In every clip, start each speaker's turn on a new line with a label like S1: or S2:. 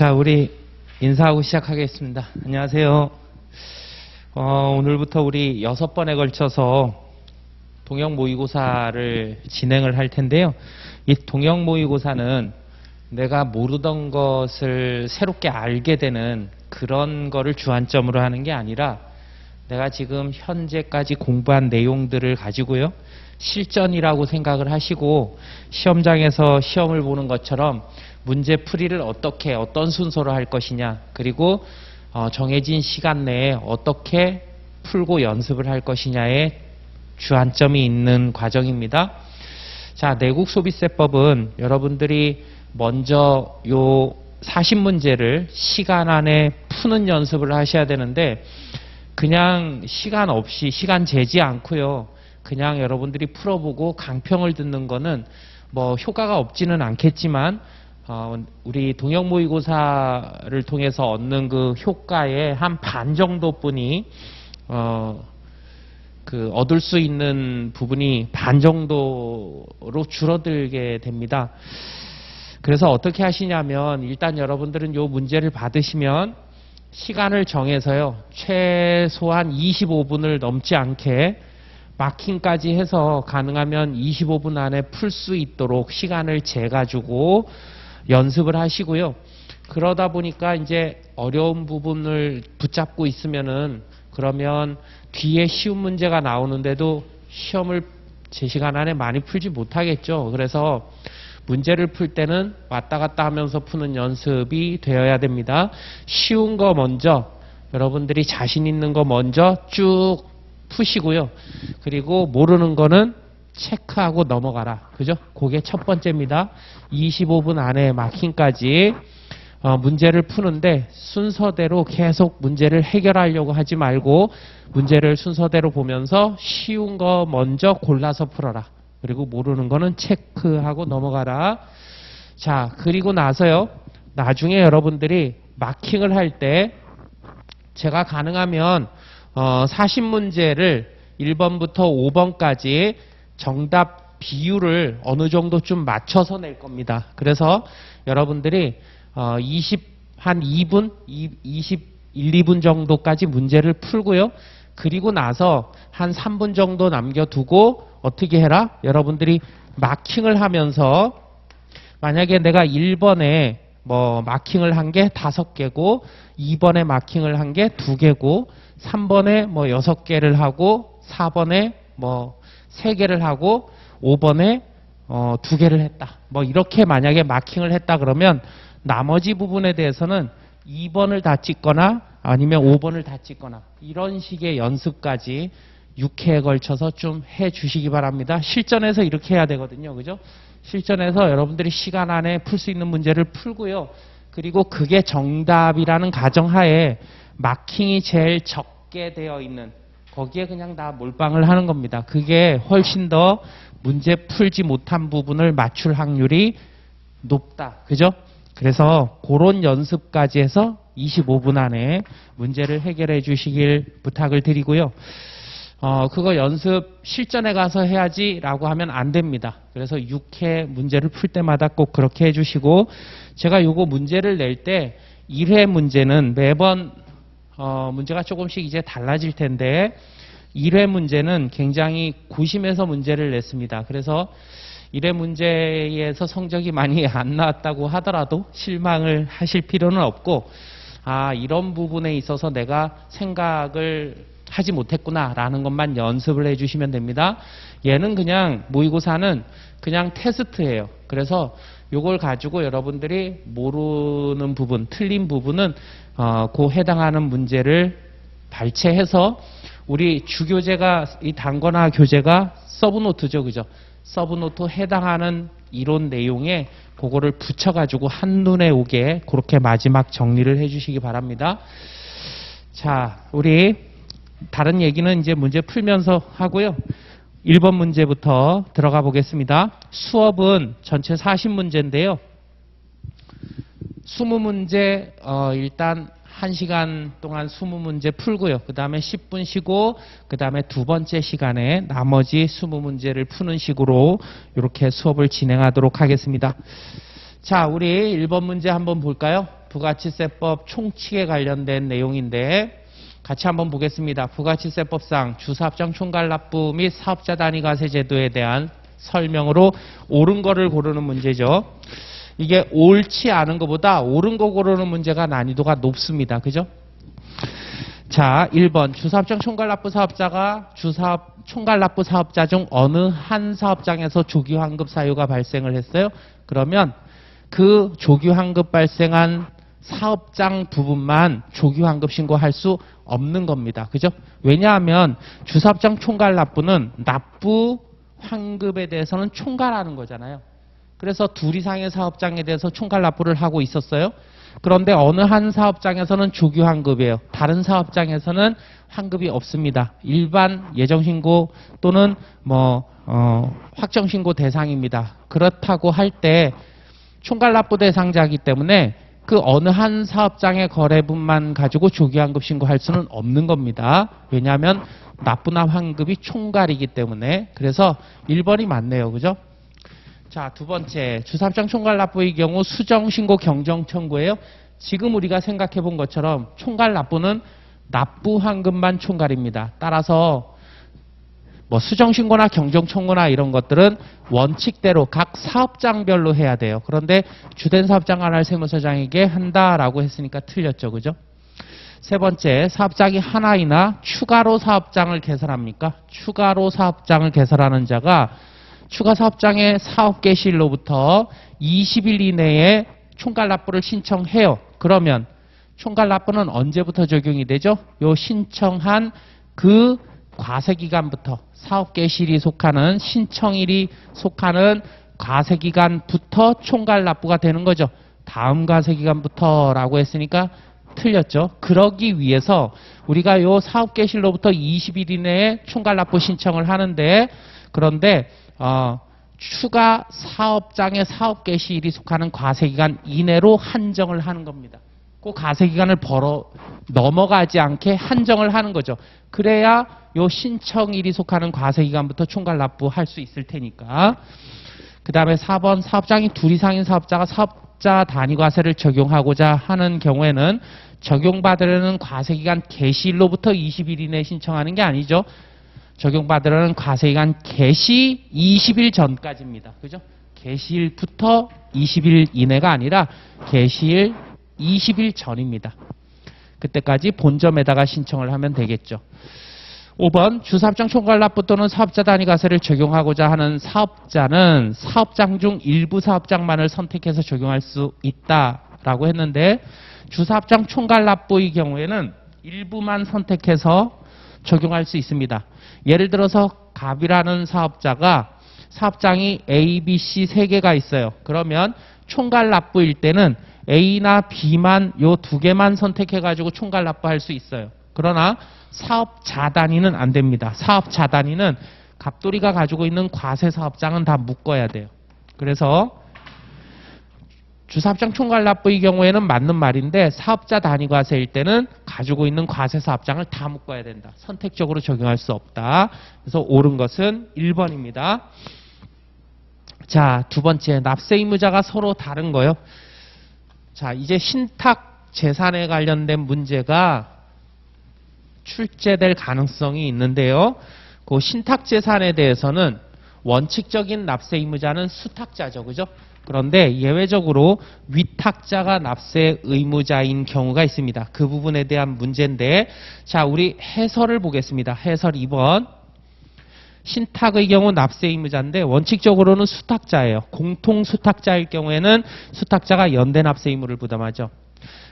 S1: 자, 우리 인사하고 시작하겠습니다. 안녕하세요. 오늘부터 우리 6번에 걸쳐서 동형 모의고사를 진행을 할 텐데요. 이 동형 모의고사는 내가 모르던 것을 새롭게 알게 되는 그런 거를 주안점으로 하는 게 아니라 내가 지금 현재까지 공부한 내용들을 가지고요. 실전이라고 생각을 하시고 시험장에서 시험을 보는 것처럼 문제 풀이를 어떻게 어떤 순서로 할 것이냐, 그리고 정해진 시간 내에 어떻게 풀고 연습을 할 것이냐에 주안점이 있는 과정입니다. 자, 내국소비세법은 여러분들이 먼저 요 40문제를 시간 안에 푸는 연습을 하셔야 되는데, 그냥 시간 없이, 시간 재지 않고요, 그냥 여러분들이 풀어보고 강평을 듣는 거는 뭐 효과가 없지는 않겠지만 우리 동형 모의고사를 통해서 얻는 그 효과의 한 반 정도뿐이 얻을 수 있는 부분이 반 정도로 줄어들게 됩니다. 그래서 어떻게 하시냐면, 일단 여러분들은 요 문제를 받으시면 시간을 정해서요, 최소한 25분을 넘지 않게 마킹까지 해서 가능하면 25분 안에 풀 수 있도록 시간을 재가지고 연습을 하시고요. 그러다 보니까 이제 어려운 부분을 붙잡고 있으면은, 그러면 뒤에 쉬운 문제가 나오는데도 시험을 제 시간 안에 많이 풀지 못하겠죠. 그래서 문제를 풀 때는 왔다 갔다 하면서 푸는 연습이 되어야 됩니다. 쉬운 거 먼저, 여러분들이 자신 있는 거 먼저 쭉 푸시고요. 그리고 모르는 거는 체크하고 넘어가라. 그죠? 그게 첫 번째입니다. 25분 안에 마킹까지 문제를 푸는데 순서대로 계속 문제를 해결하려고 하지 말고 문제를 순서대로 보면서 쉬운 거 먼저 골라서 풀어라. 그리고 모르는 거는 체크하고 넘어가라. 자, 그리고 나서요, 나중에 여러분들이 마킹을 할 때 제가 가능하면 40문제를 1번부터 5번까지 정답 비율을 어느 정도 좀 맞춰서 낼 겁니다. 그래서 여러분들이 한 2분, 21, 2분 정도까지 문제를 풀고요. 그리고 나서 한 3분 정도 남겨두고 어떻게 해라? 여러분들이 마킹을 하면서, 만약에 내가 1번에 마킹을 한 게 5개고 2번에 마킹을 한 게 2개고 3번에 6개를 하고 4번에 3개를 하고 5번에 2개를 했다. 이렇게 만약에 마킹을 했다 그러면 나머지 부분에 대해서는 2번을 다 찍거나 아니면 5번을 다 찍거나 이런 식의 연습까지 6회에 걸쳐서 좀 해 주시기 바랍니다. 실전에서 이렇게 해야 되거든요. 그죠? 실전에서 여러분들이 시간 안에 풀 수 있는 문제를 풀고요. 그리고 그게 정답이라는 가정하에 마킹이 제일 적게 되어 있는 거기에 그냥 다 몰빵을 하는 겁니다. 그게 훨씬 더 문제 풀지 못한 부분을 맞출 확률이 높다. 그죠? 그래서 그런 연습까지 해서 25분 안에 문제를 해결해 주시길 부탁을 드리고요. 그거 연습 실전에 가서 해야지 라고 하면 안 됩니다. 그래서 6회 문제를 풀 때마다 꼭 그렇게 해주시고, 제가 요거 문제를 낼 때 1회 문제는 매번 문제가 조금씩 이제 달라질 텐데 1회 문제는 굉장히 고심해서 문제를 냈습니다. 그래서 1회 문제에서 성적이 많이 안 나왔다고 하더라도 실망을 하실 필요는 없고, 이런 부분에 있어서 내가 생각을 하지 못했구나 라는 것만 연습을 해주시면 됩니다. 얘는 그냥 모의고사는 그냥 테스트예요. 그래서 요걸 가지고 여러분들이 모르는 부분, 틀린 부분은 그 해당하는 문제를 발췌해서, 우리 주교재가, 이 단권화 교재가 서브노트죠. 그죠? 서브노트 해당하는 이론 내용에 그거를 붙여가지고 한눈에 오게 그렇게 마지막 정리를 해주시기 바랍니다. 자, 우리 다른 얘기는 이제 문제 풀면서 하고요. 1번 문제부터 들어가 보겠습니다. 수업은 전체 40문제인데요. 20문제 일단 1시간 동안 20문제 풀고요. 그 다음에 10분 쉬고 그 다음에 두 번째 시간에 나머지 20문제를 푸는 식으로 이렇게 수업을 진행하도록 하겠습니다. 자, 우리 1번 문제 한번 볼까요? 부가치세법 총칙에 관련된 내용인데 같이 한번 보겠습니다. 부가치세법상 주사업장 총괄납부 및 사업자 단위 과세 제도에 대한 설명으로 옳은 거를 고르는 문제죠. 이게 옳지 않은 것보다 옳은 거 고르는 문제가 난이도가 높습니다. 그죠? 자, 1번 주사업장 총괄납부 사업자가 주사업 총괄납부 사업자 중 어느 한 사업장에서 조기환급 사유가 발생을 했어요. 그러면 그 조기환급 발생한 사업장 부분만 조기환급 신고할 수 없는 겁니다. 그죠? 왜냐하면 주사업장 총괄납부는 납부 환급에 대해서는 총괄하는 거잖아요. 그래서 둘 이상의 사업장에 대해서 총괄납부를 하고 있었어요. 그런데 어느 한 사업장에서는 조기환급이에요. 다른 사업장에서는 환급이 없습니다. 일반 예정신고 또는 확정신고 대상입니다. 그렇다고 할 때 총괄납부 대상자이기 때문에 그 어느 한 사업장의 거래분만 가지고 조기환급 신고할 수는 없는 겁니다. 왜냐하면 납부나 환급이 총괄이기 때문에. 그래서 1번이 맞네요. 그죠? 자, 두 번째 주사업장 총괄납부의 경우 수정신고 경정청구예요. 지금 우리가 생각해 본 것처럼 총괄납부는 납부환급만 총괄입니다. 따라서 수정신고나 경정청구나 이런 것들은 원칙대로 각 사업장별로 해야 돼요. 그런데 주된 사업장 안할 세무서장에게 한다라고 했으니까 틀렸죠. 그죠? 세 번째, 사업장이 하나이나 추가로 사업장을 개설합니까? 추가로 사업장을 개설하는 자가 추가 사업장의 사업 개시일로부터 20일 이내에 총괄납부를 신청해요. 그러면 총괄납부는 언제부터 적용이 되죠? 요 신청한 그 과세기간부터 사업 개시일이 속하는 신청일이 속하는 과세기간부터 총괄납부가 되는 거죠. 다음 과세기간부터라고 했으니까 틀렸죠. 그러기 위해서 우리가 요 사업 개시일로부터 20일 이내에 총괄납부 신청을 하는데 그런데 추가 사업장의 사업 개시일이 속하는 과세기간 이내로 한정을 하는 겁니다. 그 과세기간을 넘어가지 않게 한정을 하는 거죠. 그래야 요 신청일이 속하는 과세기간부터 총괄납부할 수 있을 테니까. 그 다음에 4번 사업장이 둘 이상인 사업자가 사업자 단위과세를 적용하고자 하는 경우에는 적용받으려는 과세기간 개시일로부터 20일 이내에 신청하는 게 아니죠. 적용받으려는 과세기간 개시 20일 전까지입니다. 그죠? 개시일부터 20일 이내가 아니라 개시일 20일 전입니다. 그때까지 본점에다가 신청을 하면 되겠죠. 5번 주사업장 총괄납부 또는 사업자 단위과세를 적용하고자 하는 사업자는 사업장 중 일부 사업장만을 선택해서 적용할 수 있다라고 했는데 주사업장 총괄납부의 경우에는 일부만 선택해서 적용할 수 있습니다. 예를 들어서 갑이라는 사업자가 사업장이 A, B, C 세 개가 있어요. 그러면 총괄납부일 때는 A나 B만 요 두 개만 선택해가지고 총괄납부할 수 있어요. 그러나 사업자 단위는 안 됩니다. 사업자 단위는 갑돌이가 가지고 있는 과세 사업장은 다 묶어야 돼요. 그래서 주사업장 총괄납부의 경우에는 맞는 말인데 사업자 단위 과세일 때는 가지고 있는 과세 사업장을 다 묶어야 된다. 선택적으로 적용할 수 없다. 그래서 옳은 것은 1번입니다. 자, 두 번째 납세 의무자가 서로 다른 거요. 자, 이제 신탁 재산에 관련된 문제가 출제될 가능성이 있는데요. 그 신탁 재산에 대해서는 원칙적인 납세 의무자는 수탁자죠. 그죠? 그런데 예외적으로 위탁자가 납세 의무자인 경우가 있습니다. 그 부분에 대한 문제인데 자, 우리 해설을 보겠습니다. 해설 2번. 신탁의 경우 납세 의무자인데 원칙적으로는 수탁자예요. 공통 수탁자일 경우에는 수탁자가 연대 납세 의무를 부담하죠.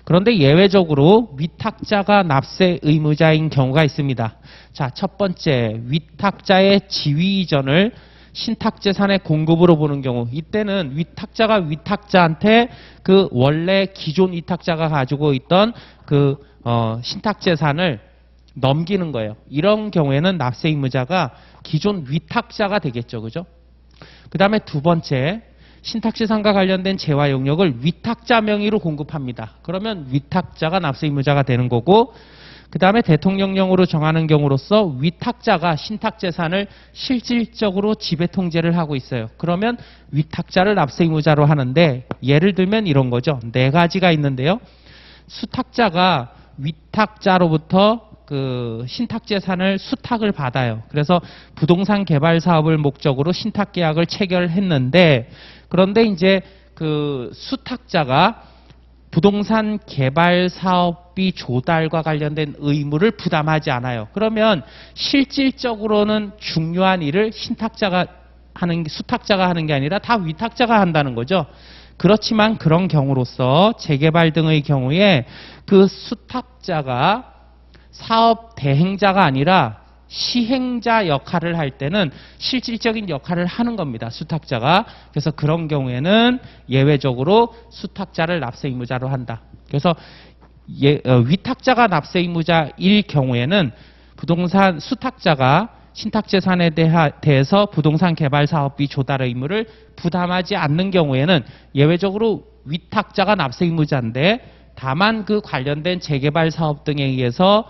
S1: 그런데 예외적으로 위탁자가 납세 의무자인 경우가 있습니다. 자, 첫 번째 위탁자의 지위 이전을 신탁재산의 공급으로 보는 경우 이때는 위탁자가 위탁자한테 그 원래 기존 위탁자가 가지고 있던 그 신탁재산을 넘기는 거예요. 이런 경우에는 납세 의무자가 기존 위탁자가 되겠죠. 그죠? 그 다음에 두 번째 신탁재산과 관련된 재화 용역을 위탁자 명의로 공급합니다. 그러면 위탁자가 납세 의무자가 되는 거고 그 다음에 대통령령으로 정하는 경우로서 위탁자가 신탁재산을 실질적으로 지배통제를 하고 있어요. 그러면 위탁자를 납세의무자로 하는데 예를 들면 이런 거죠. 네 가지가 있는데요. 수탁자가 위탁자로부터 그 신탁재산을 수탁을 받아요. 그래서 부동산 개발 사업을 목적으로 신탁계약을 체결했는데 그런데 이제 그 수탁자가 부동산 개발 사업비 조달과 관련된 의무를 부담하지 않아요. 그러면 실질적으로는 중요한 일을 수탁자가 하는 게 아니라 다 위탁자가 한다는 거죠. 그렇지만 그런 경우로서 재개발 등의 경우에 그 수탁자가 사업 대행자가 아니라 시행자 역할을 할 때는 실질적인 역할을 하는 겁니다. 수탁자가. 그래서 그런 경우에는 예외적으로 수탁자를 납세의무자로 한다. 그래서 위탁자가 납세의무자일 경우에는 부동산 수탁자가 신탁재산에 대해서 부동산 개발 사업비 조달 의무를 부담하지 않는 경우에는 예외적으로 위탁자가 납세의무자인데 다만 그 관련된 재개발 사업 등에 의해서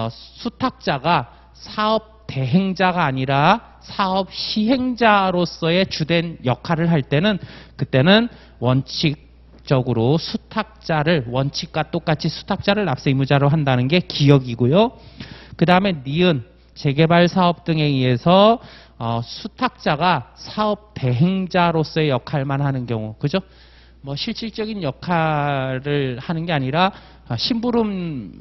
S1: 수탁자가 사업 대행자가 아니라 사업 시행자로서의 주된 역할을 할 때는 그때는 원칙적으로 수탁자를 원칙과 똑같이 수탁자를 납세의무자로 한다는 게 기억이고요. 그 다음에 니은 재개발 사업 등에 의해서 수탁자가 사업 대행자로서의 역할만 하는 경우, 그죠? 뭐 실질적인 역할을 하는 게 아니라 심부름만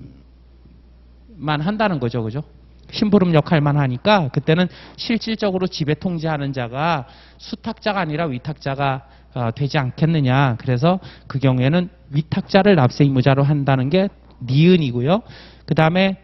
S1: 한다는 거죠, 그죠? 심부름 역할만 하니까 그때는 실질적으로 지배 통제하는 자가 수탁자가 아니라 위탁자가 되지 않겠느냐. 그래서 그 경우에는 위탁자를 납세의무자로 한다는 게 니은이고요. 그 다음에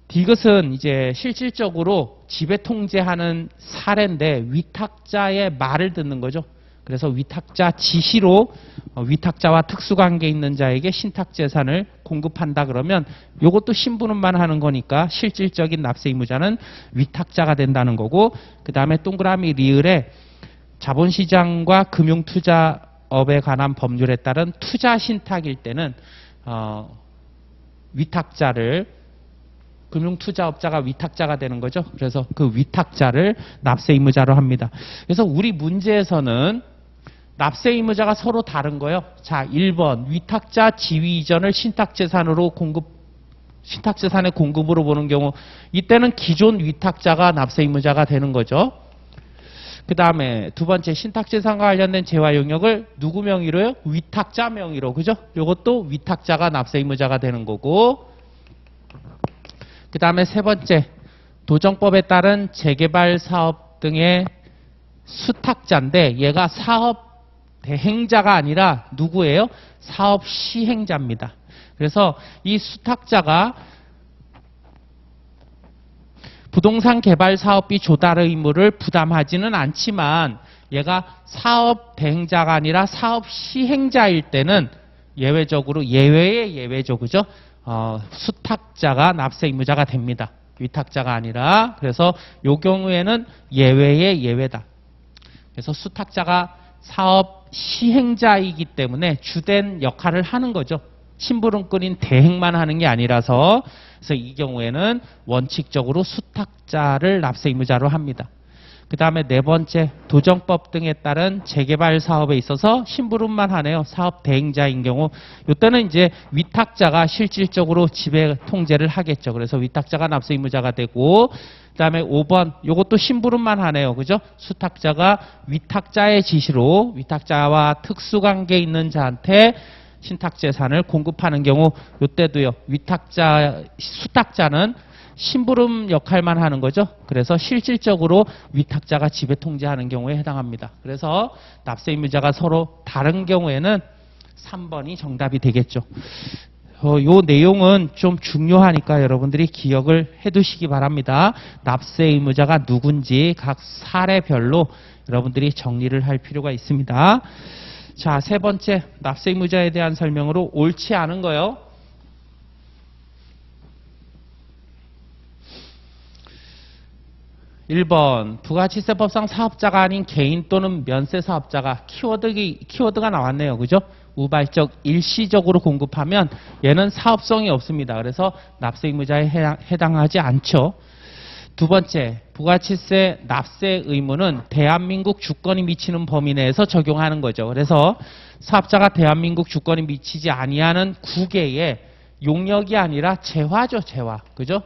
S1: 디귿은 이제 실질적으로 지배 통제하는 사례인데 위탁자의 말을 듣는 거죠. 그래서 위탁자 지시로 위탁자와 특수관계 있는 자에게 신탁재산을 공급한다 그러면 이것도 심부름만 하는 거니까 실질적인 납세의무자는 위탁자가 된다는 거고, 그 다음에 동그라미 리을에 자본시장과 금융투자업에 관한 법률에 따른 투자신탁일 때는 위탁자를 금융투자업자가 위탁자가 되는 거죠. 그래서 그 위탁자를 납세의무자로 합니다. 그래서 우리 문제에서는 납세의무자가 서로 다른 거예요. 자, 1번 위탁자 지위 이전을 신탁재산의 공급으로 보는 경우 이때는 기존 위탁자가 납세의무자가 되는 거죠. 그 다음에 두 번째 신탁재산과 관련된 재화 용역을 누구 명의로요? 위탁자 명의로, 그죠? 이것도 위탁자가 납세의무자가 되는 거고, 그 다음에 세 번째 도정법에 따른 재개발 사업 등의 수탁자인데 얘가 사업 대행자가 아니라 누구예요? 사업 시행자입니다. 그래서 이 수탁자가 부동산 개발 사업비 조달 의무를 부담하지는 않지만 얘가 사업 대행자가 아니라 사업 시행자일 때는 예외적으로 예외의 예외죠, 그죠? 수탁자가 납세의무자가 됩니다. 위탁자가 아니라. 그래서 이 경우에는 예외의 예외다. 그래서 수탁자가 사업 시행자이기 때문에 주된 역할을 하는 거죠. 심부름꾼인 대행만 하는 게 아니라서. 그래서 이 경우에는 원칙적으로 수탁자를 납세의무자로 합니다. 그 다음에 네 번째 도정법 등에 따른 재개발 사업에 있어서 심부름만 하네요. 사업 대행자인 경우 이때는 이제 위탁자가 실질적으로 지배 통제를 하겠죠. 그래서 위탁자가 납세의무자가 되고, 그 다음에 5번 이것도 심부름만 하네요. 그죠? 수탁자가 위탁자의 지시로 위탁자와 특수관계 있는 자한테 신탁재산을 공급하는 경우 이때도요. 수탁자는 심부름 역할만 하는 거죠. 그래서 실질적으로 위탁자가 지배 통제하는 경우에 해당합니다. 그래서 납세의무자가 서로 다른 경우에는 3번이 정답이 되겠죠. 요 내용은 좀 중요하니까 여러분들이 기억을 해두시기 바랍니다. 납세의무자가 누군지 각 사례별로 여러분들이 정리를 할 필요가 있습니다. 자, 세 번째 납세의무자에 대한 설명으로 옳지 않은 거요. 1번 부가치세법상 사업자가 아닌 개인 또는 면세 사업자가 키워드가 나왔네요. 그죠? 우발적 일시적으로 공급하면 얘는 사업성이 없습니다. 그래서 납세 의무자에 해당하지 않죠. 두 번째, 부가치세 납세 의무는 대한민국 주권이 미치는 범위 내에서 적용하는 거죠. 그래서 사업자가 대한민국 주권이 미치지 아니하는 국외에 용역이 아니라 재화죠, 재화. 그죠?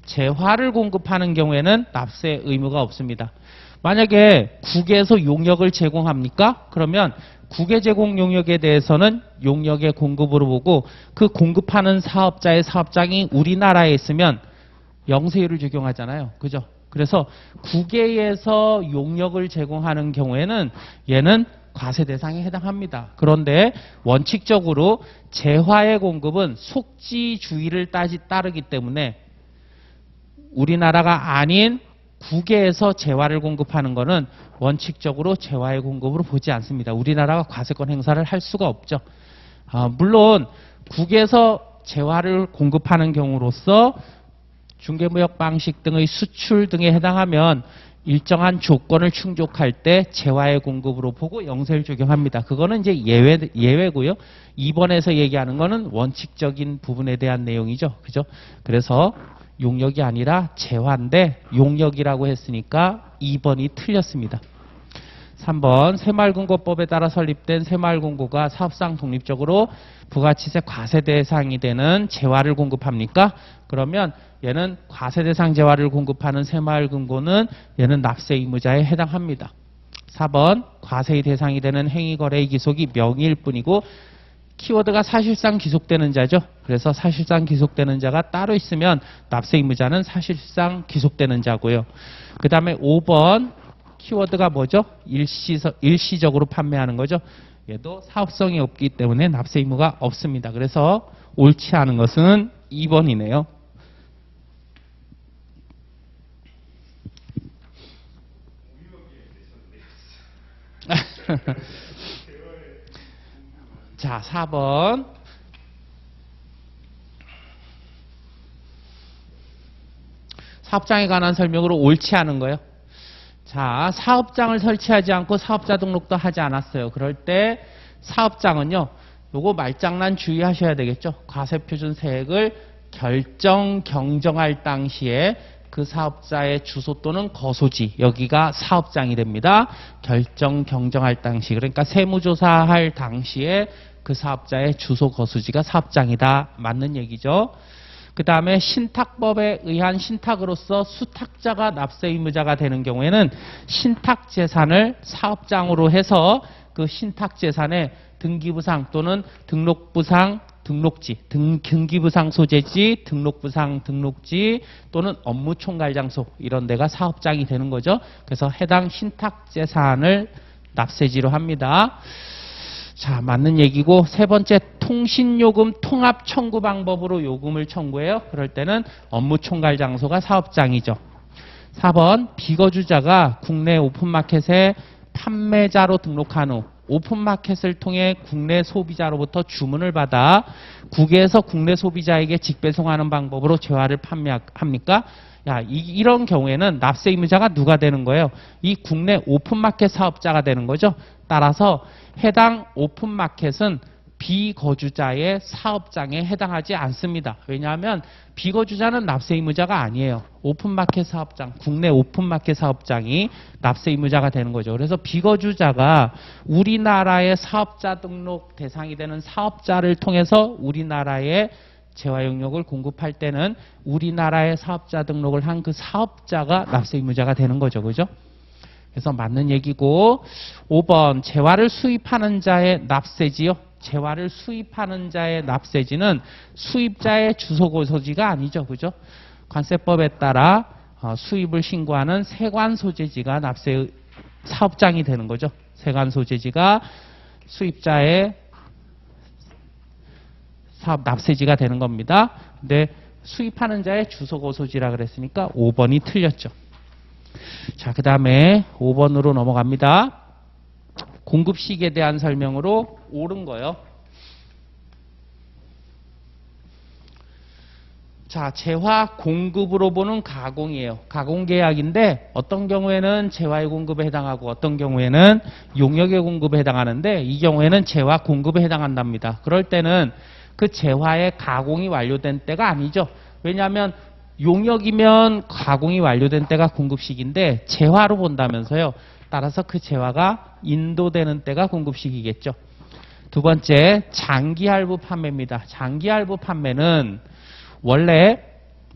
S1: 재화를 공급하는 경우에는 납세 의무가 없습니다. 만약에 국에서 용역을 제공합니까? 그러면 국외 제공 용역에 대해서는 용역의 공급으로 보고 그 공급하는 사업자의 사업장이 우리나라에 있으면 영세율을 적용하잖아요. 그죠? 그래서 국외에서 용역을 제공하는 경우에는 얘는 과세 대상에 해당합니다. 그런데 원칙적으로 재화의 공급은 속지주의를 따르기 때문에 우리나라가 아닌 국외에서 재화를 공급하는 것은 원칙적으로 재화의 공급으로 보지 않습니다. 우리나라가 과세권 행사를 할 수가 없죠. 물론 국외에서 재화를 공급하는 경우로서 중개무역 방식 등의 수출 등에 해당하면 일정한 조건을 충족할 때 재화의 공급으로 보고 영세를 적용합니다. 그거는 이제 예외고요. 2번에서 얘기하는 거는 원칙적인 부분에 대한 내용이죠. 그죠? 그래서 용역이 아니라 재화인데 용역이라고 했으니까 2번이 틀렸습니다. 3번 새마을금고법에 따라 설립된 새마을금고가 사업상 독립적으로 부가치세 과세 대상이 되는 재화를 공급합니까? 그러면 얘는 과세 대상 재화를 공급하는 새마을금고는 얘는 납세 의무자에 해당합니다. 4번 과세의 대상이 되는 행위거래의 기속이 명의일 뿐이고 키워드가 사실상 기속되는 자죠. 그래서 사실상 기속되는 자가 따로 있으면 납세 의무자는 사실상 기속되는 자고요. 그 다음에 5번 키워드가 뭐죠? 일시적으로 판매하는 거죠. 얘도 사업성이 없기 때문에 납세 의무가 없습니다. 그래서 옳지 않은 것은 2번이네요. 자, 4번. 사업장에 관한 설명으로 옳지 않은 거예요. 자, 사업장을 설치하지 않고 사업자 등록도 하지 않았어요. 그럴 때 사업장은요, 요거 말장난 주의하셔야 되겠죠. 과세표준세액을 경정할 당시에 그 사업자의 주소 또는 거소지, 여기가 사업장이 됩니다. 경정할 당시, 그러니까 세무조사할 당시에 그 사업자의 주소 거소지가 사업장이다. 맞는 얘기죠. 그 다음에 신탁법에 의한 신탁으로서 수탁자가 납세 의무자가 되는 경우에는 신탁재산을 사업장으로 해서 그 신탁재산에 등기부상 또는 등록부상 등록지, 등기부상 소재지, 등록부상 등록지 또는 업무총괄장소 이런 데가 사업장이 되는 거죠. 그래서 해당 신탁재산을 납세지로 합니다. 자, 맞는 얘기고 세 번째 통신요금 통합 청구 방법으로 요금을 청구해요. 그럴 때는 업무총괄장소가 사업장이죠. 4번 비거주자가 국내 오픈마켓에 판매자로 등록한 후 오픈마켓을 통해 국내 소비자로부터 주문을 받아 국외에서 국내 소비자에게 직배송하는 방법으로 재화를 판매합니까? 이런 경우에는 납세 의무자가 누가 되는 거예요? 이 국내 오픈마켓 사업자가 되는 거죠. 따라서 해당 오픈마켓은 비거주자의 사업장에 해당하지 않습니다. 왜냐하면 비거주자는 납세 의무자가 아니에요. 오픈마켓 사업장, 국내 오픈마켓 사업장이 납세 의무자가 되는 거죠. 그래서 비거주자가 우리나라의 사업자 등록 대상이 되는 사업자를 통해서 우리나라의 재화 용역을 공급할 때는 우리나라의 사업자 등록을 한 그 사업자가 납세 의무자가 되는 거죠. 그죠? 그래서 맞는 얘기고 5번 재화를 수입하는 자의 납세지요. 재화를 수입하는 자의 납세지는 수입자의 주소 거소지가 아니죠. 그죠? 관세법에 따라 수입을 신고하는 세관 소재지가 납세 사업장이 되는 거죠. 세관 소재지가 수입자의 사업 납세지가 되는 겁니다. 근데 수입하는 자의 주소 거소지라 그랬으니까 5번이 틀렸죠. 자, 그 다음에 5번으로 넘어갑니다. 공급시기에 대한 설명으로 옳은 거요. 자, 재화 공급으로 보는 가공이에요. 가공계약인데 어떤 경우에는 재화의 공급에 해당하고 어떤 경우에는 용역의 공급에 해당하는데 이 경우에는 재화 공급에 해당한답니다. 그럴 때는 그 재화의 가공이 완료된 때가 아니죠. 왜냐하면 용역이면 가공이 완료된 때가 공급식인데 재화로 본다면서요. 따라서 그 재화가 인도되는 때가 공급식이겠죠. 두 번째, 장기할부 판매입니다. 장기할부 판매는 원래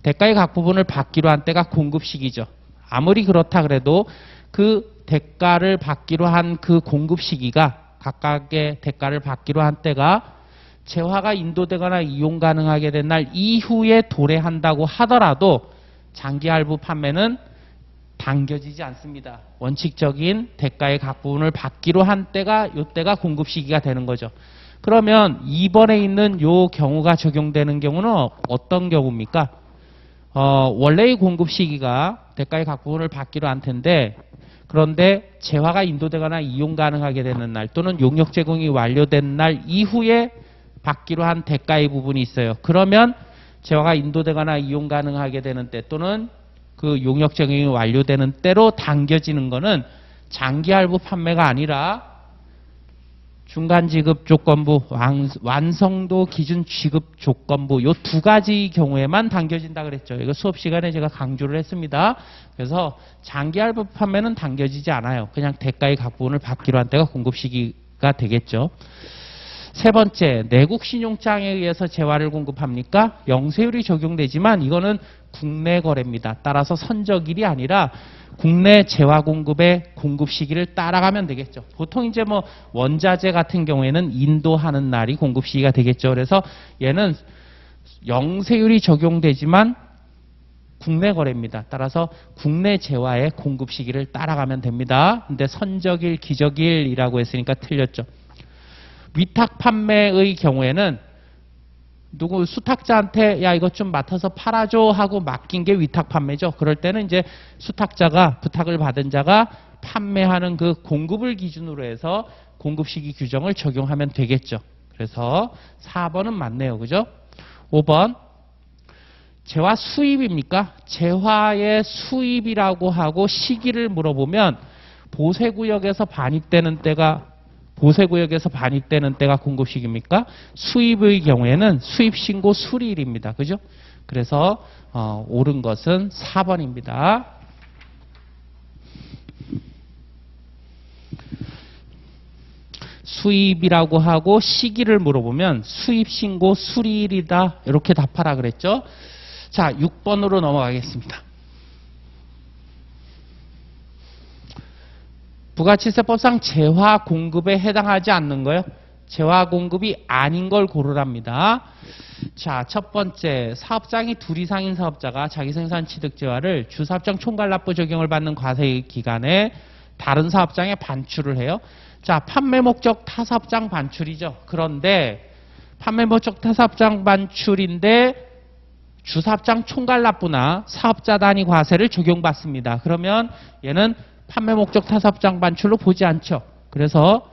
S1: 대가의 각 부분을 받기로 한 때가 공급식이죠. 아무리 그렇다 그래도 그 대가를 받기로 한 그 공급 시기가 각각의 대가를 받기로 한 때가 재화가 인도되거나 이용 가능하게 된 날 이후에 도래한다고 하더라도 장기할부 판매는 당겨지지 않습니다. 원칙적인 대가의 각 부분을 받기로 한 때가 이때가 공급 시기가 되는 거죠. 그러면 2번에 있는 요 경우가 적용되는 경우는 어떤 경우입니까? 원래의 공급 시기가 대가의 각 부분을 받기로 한 텐데 그런데 재화가 인도되거나 이용 가능하게 되는 날 또는 용역 제공이 완료된 날 이후에 받기로 한 대가의 부분이 있어요. 그러면 재화가 인도되거나 이용 가능하게 되는 때 또는 그 용역 제공이 완료되는 때로 당겨지는 거는 장기할부 판매가 아니라 중간지급 조건부, 완성도 기준 지급 조건부 요 두 가지 경우에만 당겨진다 그랬죠. 이거 수업 시간에 제가 강조를 했습니다. 그래서 장기할부 판매는 당겨지지 않아요. 그냥 대가의 각 부분을 받기로 한 때가 공급 시기가 되겠죠. 세 번째, 내국 신용장에 의해서 재화를 공급합니까? 영세율이 적용되지만 이거는 국내 거래입니다. 따라서 선적일이 아니라 국내 재화 공급의 공급 시기를 따라가면 되겠죠. 보통 이제 뭐 원자재 같은 경우에는 인도하는 날이 공급 시기가 되겠죠. 그래서 얘는 영세율이 적용되지만 국내 거래입니다. 따라서 국내 재화의 공급 시기를 따라가면 됩니다. 근데 선적일, 기적일이라고 했으니까 틀렸죠. 위탁 판매의 경우에는 누구 수탁자한테 야 이것 좀 맡아서 팔아줘 하고 맡긴 게 위탁 판매죠. 그럴 때는 이제 수탁자가 부탁을 받은 자가 판매하는 그 공급을 기준으로 해서 공급 시기 규정을 적용하면 되겠죠. 그래서 4번은 맞네요. 그죠? 5번 재화 수입입니까? 재화의 수입이라고 하고 시기를 물어보면 보세구역에서 반입되는 때가 공급식입니까? 수입의 경우에는 수입신고 수리일입니다. 그죠? 그래서 옳은 것은 4번입니다. 수입이라고 하고 시기를 물어보면 수입신고 수리일이다. 이렇게 답하라 그랬죠? 자, 6번으로 넘어가겠습니다. 부가치세법상 재화 공급에 해당하지 않는 거예요. 재화 공급이 아닌 걸 고르랍니다. 자, 첫 번째, 사업장이 둘 이상인 사업자가 자기 생산 취득 재화를 주사업장 총괄납부 적용을 받는 과세 기간에 다른 사업장에 반출을 해요. 자, 판매 목적 타사업장 반출이죠. 그런데 판매 목적 타사업장 반출인데 주사업장 총괄납부나 사업자 단위 과세를 적용받습니다. 그러면 얘는 판매 목적 타사업장 반출로 보지 않죠. 그래서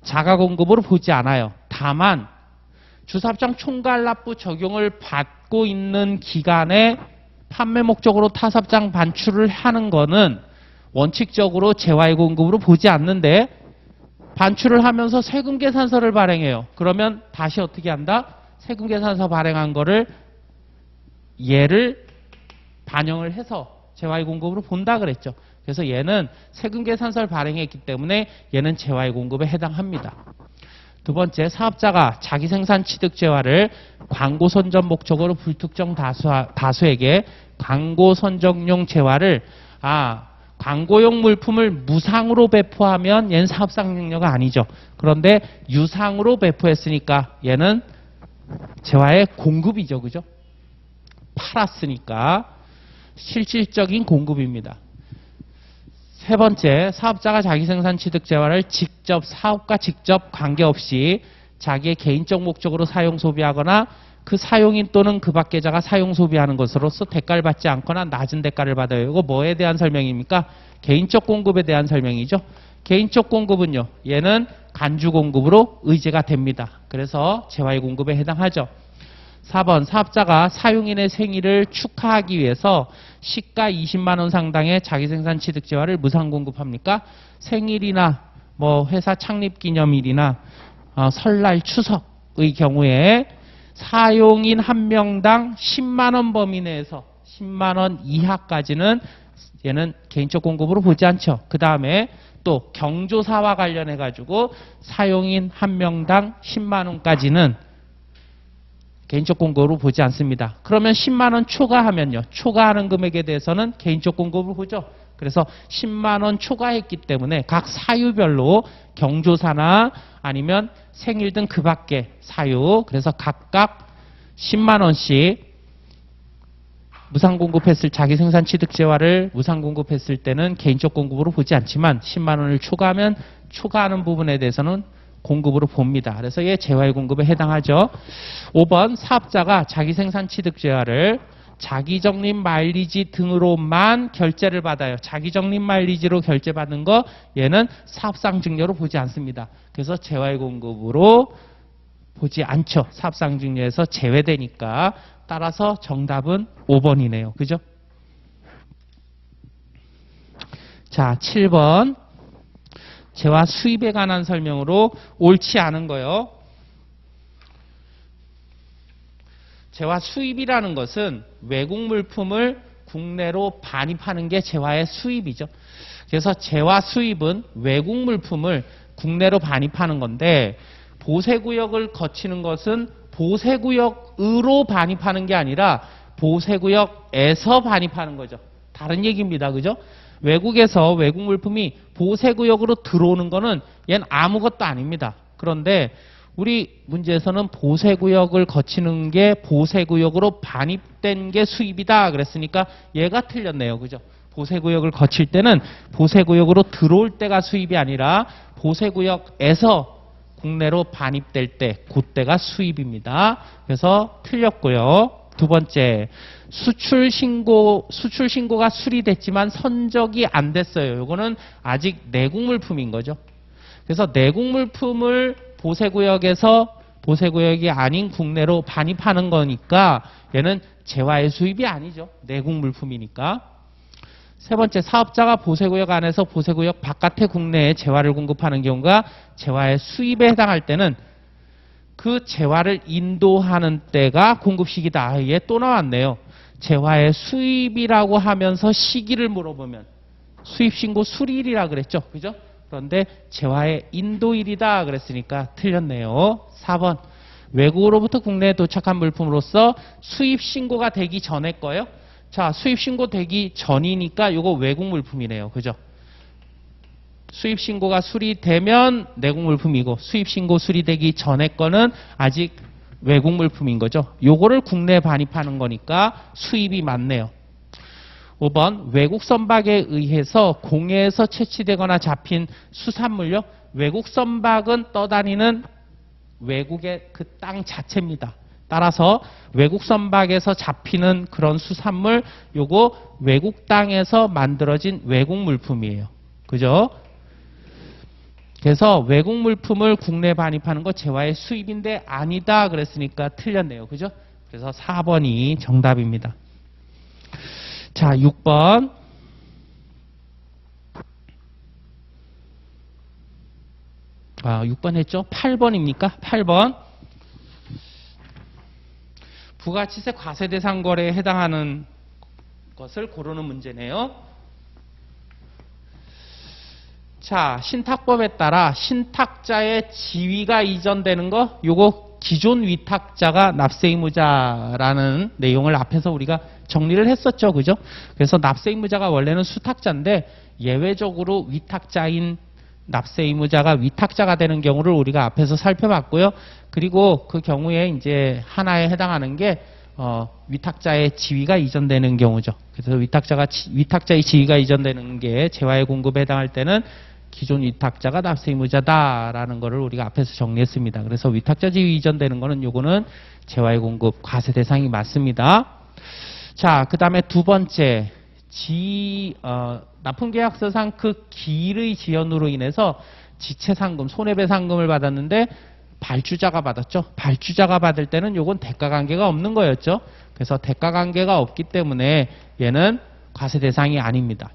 S1: 자가 공급으로 보지 않아요. 다만 주사업장 총괄납부 적용을 받고 있는 기간에 판매 목적으로 타사업장 반출을 하는 거는 원칙적으로 재화의 공급으로 보지 않는데 반출을 하면서 세금계산서를 발행해요. 그러면 다시 어떻게 한다? 세금계산서 발행한 거를 얘를 반영을 해서 재화의 공급으로 본다 그랬죠. 그래서 얘는 세금계산서를 발행했기 때문에 얘는 재화의 공급에 해당합니다. 두 번째, 사업자가 자기 생산 취득 재화를 광고 선전 목적으로 불특정 다수에게 광고 선정용 재화를 광고용 물품을 무상으로 배포하면 얘는 사업상 능력은 아니죠. 그런데 유상으로 배포했으니까 얘는 재화의 공급이죠. 그죠? 팔았으니까 실질적인 공급입니다. 세 번째, 사업자가 자기 생산 취득 재화를 직접 사업과 직접 관계없이 자기의 개인적 목적으로 사용 소비하거나 그 사용인 또는 그 밖계자가 사용 소비하는 것으로서 대가를 받지 않거나 낮은 대가를 받아요. 이거 뭐에 대한 설명입니까? 개인적 공급에 대한 설명이죠. 개인적 공급은요, 얘는 간주 공급으로 의제가 됩니다. 그래서 재화의 공급에 해당하죠. 4번 사업자가 사용인의 생일을 축하하기 위해서 시가 20만 원 상당의 자기생산취득재화를 무상 공급합니까? 생일이나 뭐 회사 창립기념일이나 설날 추석의 경우에 사용인 한 명당 10만 원 범위 내에서 10만 원 이하까지는 얘는 개인적 공급으로 보지 않죠. 그 다음에 또 경조사와 관련해 가지고 사용인 한 명당 10만 원까지는 개인적 공급으로 보지 않습니다. 그러면 10만 원 초과하면요. 초과하는 금액에 대해서는 개인적 공급으로 보죠. 그래서 10만 원 초과했기 때문에 각 사유별로 경조사나 아니면 생일 등 그 밖의 사유, 그래서 각각 10만 원씩 무상 공급했을 자기 생산 취득재화를 무상 공급했을 때는 개인적 공급으로 보지 않지만 10만 원을 초과하면 초과하는 부분에 대해서는 공급으로 봅니다. 그래서 얘 재화의 공급에 해당하죠. 5번 사업자가 자기 생산 취득재화를 자기 적립 마일리지 등으로만 결제를 받아요. 자기 적립 마일리지로 결제받는 거 얘는 사업상 증여로 보지 않습니다. 그래서 재화의 공급으로 보지 않죠. 사업상 증여에서 제외되니까. 따라서 정답은 5번이네요. 그죠? 자, 7번. 재화 수입에 관한 설명으로 옳지 않은 거요. 재화 수입이라는 것은 외국 물품을 국내로 반입하는 게 재화의 수입이죠. 그래서 재화 수입은 외국 물품을 국내로 반입하는 건데 보세구역을 거치는 것은 보세구역으로 반입하는 게 아니라 보세구역에서 반입하는 거죠. 다른 얘기입니다. 그죠? 외국에서 외국 물품이 보세구역으로 들어오는 거는 얘는 아무것도 아닙니다. 그런데 우리 문제에서는 보세구역을 거치는 게 보세구역으로 반입된 게 수입이다 그랬으니까 얘가 틀렸네요. 그죠? 보세구역을 거칠 때는 보세구역으로 들어올 때가 수입이 아니라 보세구역에서 국내로 반입될 때 그때가 수입입니다. 그래서 틀렸고요. 두 번째, 수출 신고가 수리됐지만 선적이 안 됐어요. 이거는 아직 내국 물품인 거죠. 그래서 내국 물품을 보세구역에서 보세구역이 아닌 국내로 반입하는 거니까 얘는 재화의 수입이 아니죠. 내국 물품이니까. 세 번째, 사업자가 보세구역 안에서 보세구역 바깥의 국내에 재화를 공급하는 경우가 재화의 수입에 해당할 때는 그 재화를 인도하는 때가 공급시기다. 얘 또 나왔네요. 재화의 수입이라고 하면서 시기를 물어보면 수입신고 수리일이라 그랬죠. 그죠? 그런데 재화의 인도일이다 그랬으니까 틀렸네요. 4번. 외국으로부터 국내에 도착한 물품으로서 수입신고가 되기 전에 거예요. 자, 수입신고 되기 전이니까 이거 외국 물품이네요. 그죠? 수입신고가 수리되면 내국 물품이고 수입신고 수리되기 전에 거는 아직 외국 물품인 거죠. 요거를 국내에 반입하는 거니까 수입이 맞네요. 5번 외국 선박에 의해서 공해에서 채취되거나 잡힌 수산물요. 외국 선박은 떠다니는 외국의 그 땅 자체입니다. 따라서 외국 선박에서 잡히는 그런 수산물 요거 외국 땅에서 만들어진 외국 물품이에요. 그죠? 그래서 외국 물품을 국내에 반입하는 거 재화의 수입인데 아니다 그랬으니까 틀렸네요. 그죠? 그래서 4번이 정답입니다. 자, 6번. 아, 6번 했죠? 8번입니까? 8번. 부가치세 과세대상 거래에 해당하는 것을 고르는 문제네요. 자, 신탁법에 따라 신탁자의 지위가 이전되는 거, 요거 기존 위탁자가 납세의무자라는 내용을 앞에서 우리가 정리를 했었죠. 그죠? 그래서 납세의무자가 원래는 수탁자인데 예외적으로 위탁자인 납세의무자가 위탁자가 되는 경우를 우리가 앞에서 살펴봤고요. 그리고 그 경우에 이제 하나에 해당하는 게 위탁자의 지위가 이전되는 경우죠. 그래서 위탁자의 지위가 이전되는 게 재화의 공급에 해당할 때는 기존 위탁자가 납세의무자다라는 거를 우리가 앞에서 정리했습니다. 그래서 위탁자 지위 이전되는 거는 요거는 재화의 공급 과세 대상이 맞습니다. 자, 그 다음에 두 번째, 납품계약서상 그 기일의 지연으로 인해서 지체상금, 손해배상금을 받았는데 발주자가 받았죠. 발주자가 받을 때는 요건 대가 관계가 없는 거였죠. 그래서 대가 관계가 없기 때문에 얘는 과세 대상이 아닙니다.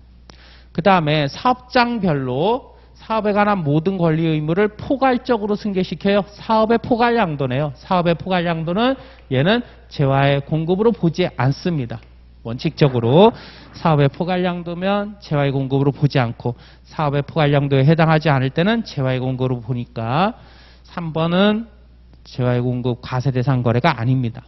S1: 그 다음에 사업장별로 사업에 관한 모든 권리 의무를 포괄적으로 승계시켜요. 사업의 포괄 양도네요. 사업의 포괄 양도는 얘는 재화의 공급으로 보지 않습니다. 원칙적으로 사업의 포괄 양도면 재화의 공급으로 보지 않고 사업의 포괄 양도에 해당하지 않을 때는 재화의 공급으로 보니까 3번은 재화의 공급 과세 대상 거래가 아닙니다.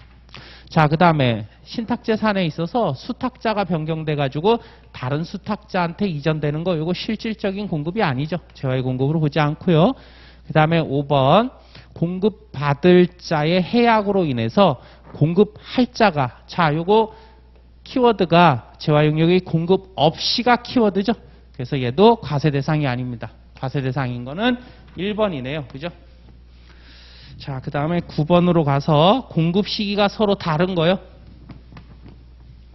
S1: 자, 그 다음에 신탁재산에 있어서 수탁자가 변경돼 가지고 다른 수탁자한테 이전되는 거 이거 실질적인 공급이 아니죠. 재화의 공급으로 보지 않고요. 그 다음에 5번 공급받을 자의 해약으로 인해서 공급할 자가, 자, 요거 키워드가 재화 용역의 공급 없이가 키워드죠. 그래서 얘도 과세 대상이 아닙니다. 과세 대상인 거는 1번이네요. 그죠? 자, 그 다음에 9번으로 가서 공급 시기가 서로 다른 거요.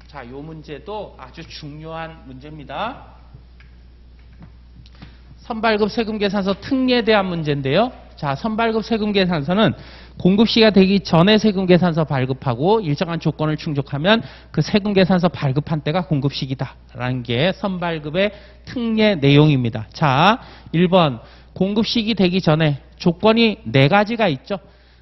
S1: 자, 요 문제도 아주 중요한 문제입니다. 선발급 세금계산서 특례에 대한 문제인데요. 자, 선발급 세금계산서는 공급 시기가 되기 전에 세금계산서 발급하고 일정한 조건을 충족하면 그 세금계산서 발급한 때가 공급 시기다라는 게 선발급의 특례 내용입니다. 자, 1번 공급 시기 되기 전에 조건이 4가지가 있죠.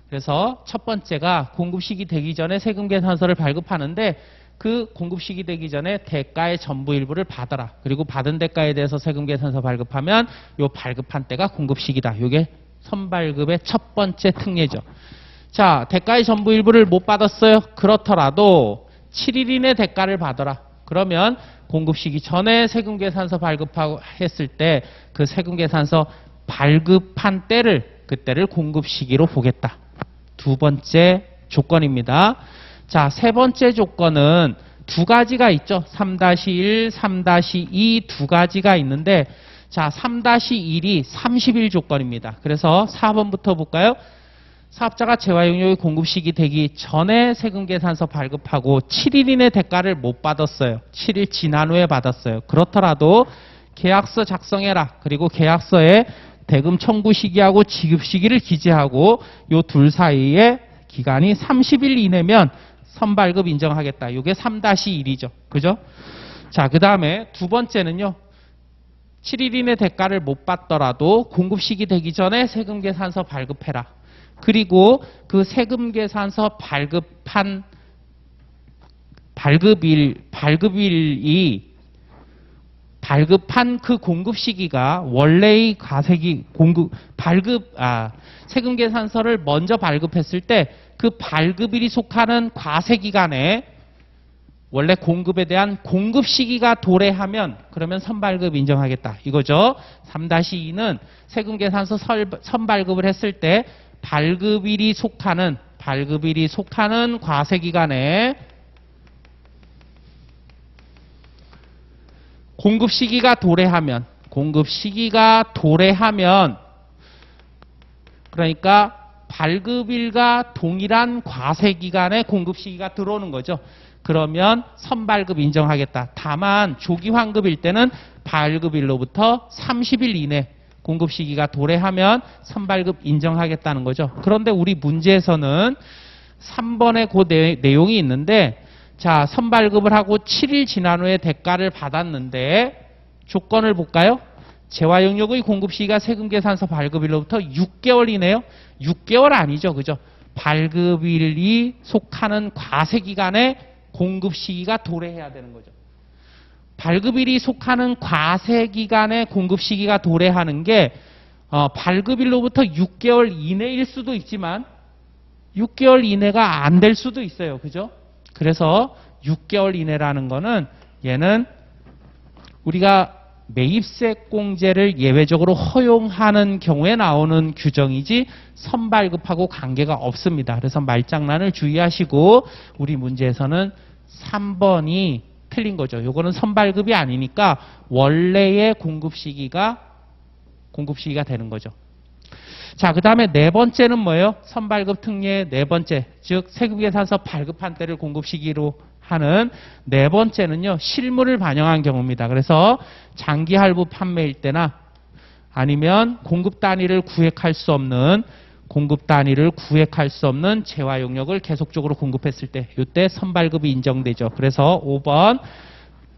S1: 그래서 첫 번째가 공급 시기 되기 전에 세금계산서를 발급하는데 그 공급 시기 되기 전에 대가의 전부 일부를 받아라. 그리고 받은 대가에 대해서 세금계산서 발급하면 요 발급한 때가 공급 시기다. 요게 선발급의 첫 번째 특례죠. 자, 대가의 전부 일부를 못 받았어요. 그렇더라도 7일 이내 대가를 받아라. 그러면 공급 시기 전에 세금계산서 발급하고 했을 때 그 세금계산서 발급한 때를 그때를 공급 시기로 보겠다. 두 번째 조건입니다. 자, 세 번째 조건은 2가지가 있죠. 3-1, 3-2 2가지가 있는데 자, 3-1이 30일 조건입니다. 그래서 4번부터 볼까요? 사업자가 재화 용역의 공급 시기 되기 전에 세금계산서 발급하고 7일 이내 대가를 못 받았어요. 7일 지난 후에 받았어요. 그렇더라도 계약서 작성해라. 그리고 계약서에 대금 청구 시기하고 지급 시기를 기재하고 요 둘 사이에 기간이 30일 이내면 선발급 인정하겠다. 이게 3-1이죠. 그죠? 자, 그 다음에 두 번째는요. 7일 이내 대가를 못 받더라도 공급 시기 되기 전에 세금계산서 발급해라. 그리고 그 세금계산서 발급한 발급한 그 공급 시기가 원래의 과세기 세금계산서를 먼저 발급했을 때 그 발급일이 속하는 과세기간에 원래 공급에 대한 공급 시기가 도래하면 그러면 선발급 인정하겠다. 이거죠. 3-2는 세금계산서 선발급을 했을 때 발급일이 속하는 과세기간에 공급 시기가 도래하면 그러니까 발급일과 동일한 과세기간에 공급 시기가 들어오는 거죠. 그러면 선발급 인정하겠다. 다만 조기 환급일 때는 발급일로부터 30일 이내 공급 시기가 도래하면 선발급 인정하겠다는 거죠. 그런데 우리 문제에서는 3번에 그 내용이 있는데 자, 선발급을 하고 7일 지난 후에 대가를 받았는데 조건을 볼까요? 재화 용역의 공급 시기가 세금계산서 발급일로부터 6개월 이내요. 6개월 아니죠. 그죠? 발급일이 속하는 과세기간에 공급 시기가 도래해야 되는 거죠. 발급일이 속하는 과세기간에 공급 시기가 도래하는 게 발급일로부터 6개월 이내일 수도 있지만 6개월 이내가 안 될 수도 있어요. 그죠? 그래서 6개월 이내라는 거는 얘는 우리가 매입세공제를 예외적으로 허용하는 경우에 나오는 규정이지 선발급하고 관계가 없습니다. 그래서 말장난을 주의하시고 우리 문제에서는 3번이 틀린 거죠. 요거는 선발급이 아니니까 원래의 공급 시기가 되는 거죠. 자, 그 다음에 네 번째는 뭐예요? 선발급 특례의 네 번째, 즉 세금계산서 발급한 때를 공급 시기로 하는 네 번째는요, 실물을 반영한 경우입니다. 그래서 장기 할부 판매일 때나 아니면 공급 단위를 구획할 수 없는 공급 단위를 구획할 수 없는 재화 용역을 계속적으로 공급했을 때 이때 선발급이 인정되죠. 그래서 5번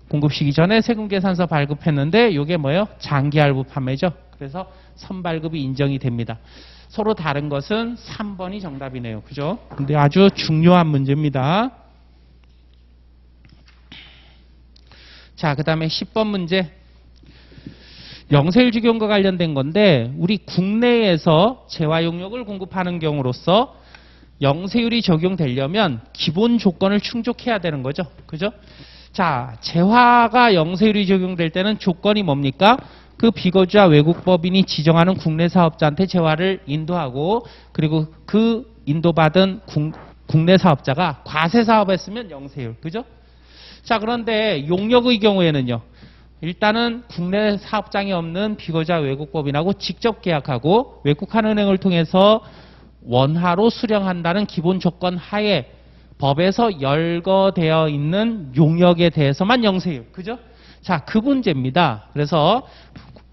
S1: 공급 시기 전에 세금 계산서 발급했는데 이게 뭐예요? 장기 할부 판매죠. 그래서 선발급이 인정이 됩니다. 서로 다른 것은 3번이 정답이네요. 그죠? 근데 아주 중요한 문제입니다. 자, 그 다음에 10번 문제. 영세율 적용과 관련된 건데 우리 국내에서 재화 용역을 공급하는 경우로서 영세율이 적용되려면 기본 조건을 충족해야 되는 거죠. 그죠? 자, 재화가 영세율이 적용될 때는 조건이 뭡니까? 그 비거주자 외국법인이 지정하는 국내 사업자한테 재화를 인도하고 그리고 그 인도받은 국내 사업자가 과세 사업했으면 영세율. 그죠? 자, 그런데 용역의 경우에는요. 일단은 국내 사업장이 없는 비거주자 외국법인하고 직접 계약하고 외국한 은행을 통해서 원화로 수령한다는 기본 조건 하에 법에서 열거되어 있는 용역에 대해서만 영세율. 그죠? 자, 그 문제입니다. 그래서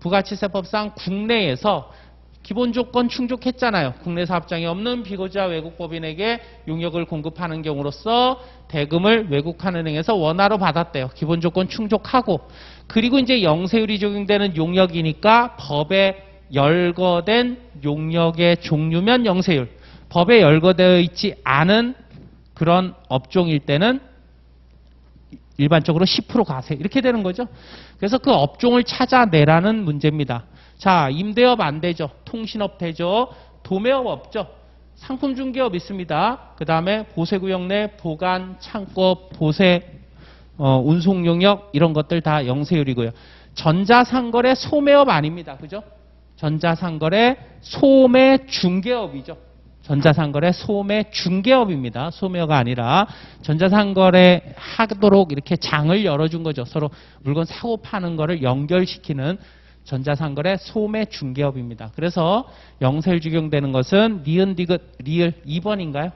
S1: 부가치세법상 국내에서 기본 조건 충족했잖아요. 국내 사업장이 없는 비거주자 외국법인에게 용역을 공급하는 경우로서 대금을 외국한 은행에서 원화로 받았대요. 기본 조건 충족하고. 그리고 이제 영세율이 적용되는 용역이니까 법에 열거된 용역의 종류면 영세율. 법에 열거되어 있지 않은 그런 업종일 때는 일반적으로 10% 과세 이렇게 되는 거죠. 그래서 그 업종을 찾아내라는 문제입니다. 자, 임대업 안 되죠. 통신업 되죠. 도매업 없죠. 상품 중개업 있습니다. 그 다음에 보세구역 내 보관, 창고, 보세, 운송 용역 이런 것들 다 영세율이고요. 전자상거래 소매업 아닙니다. 그죠? 전자상거래 소매 중개업이죠. 전자상거래 소매 중개업입니다. 소매가 아니라 전자상거래 하도록 이렇게 장을 열어준 거죠. 서로 물건 사고 파는 거를 연결시키는 전자상거래 소매 중개업입니다. 그래서 영세율 적용되는 것은 니은, 디귿, 리을 2번인가요?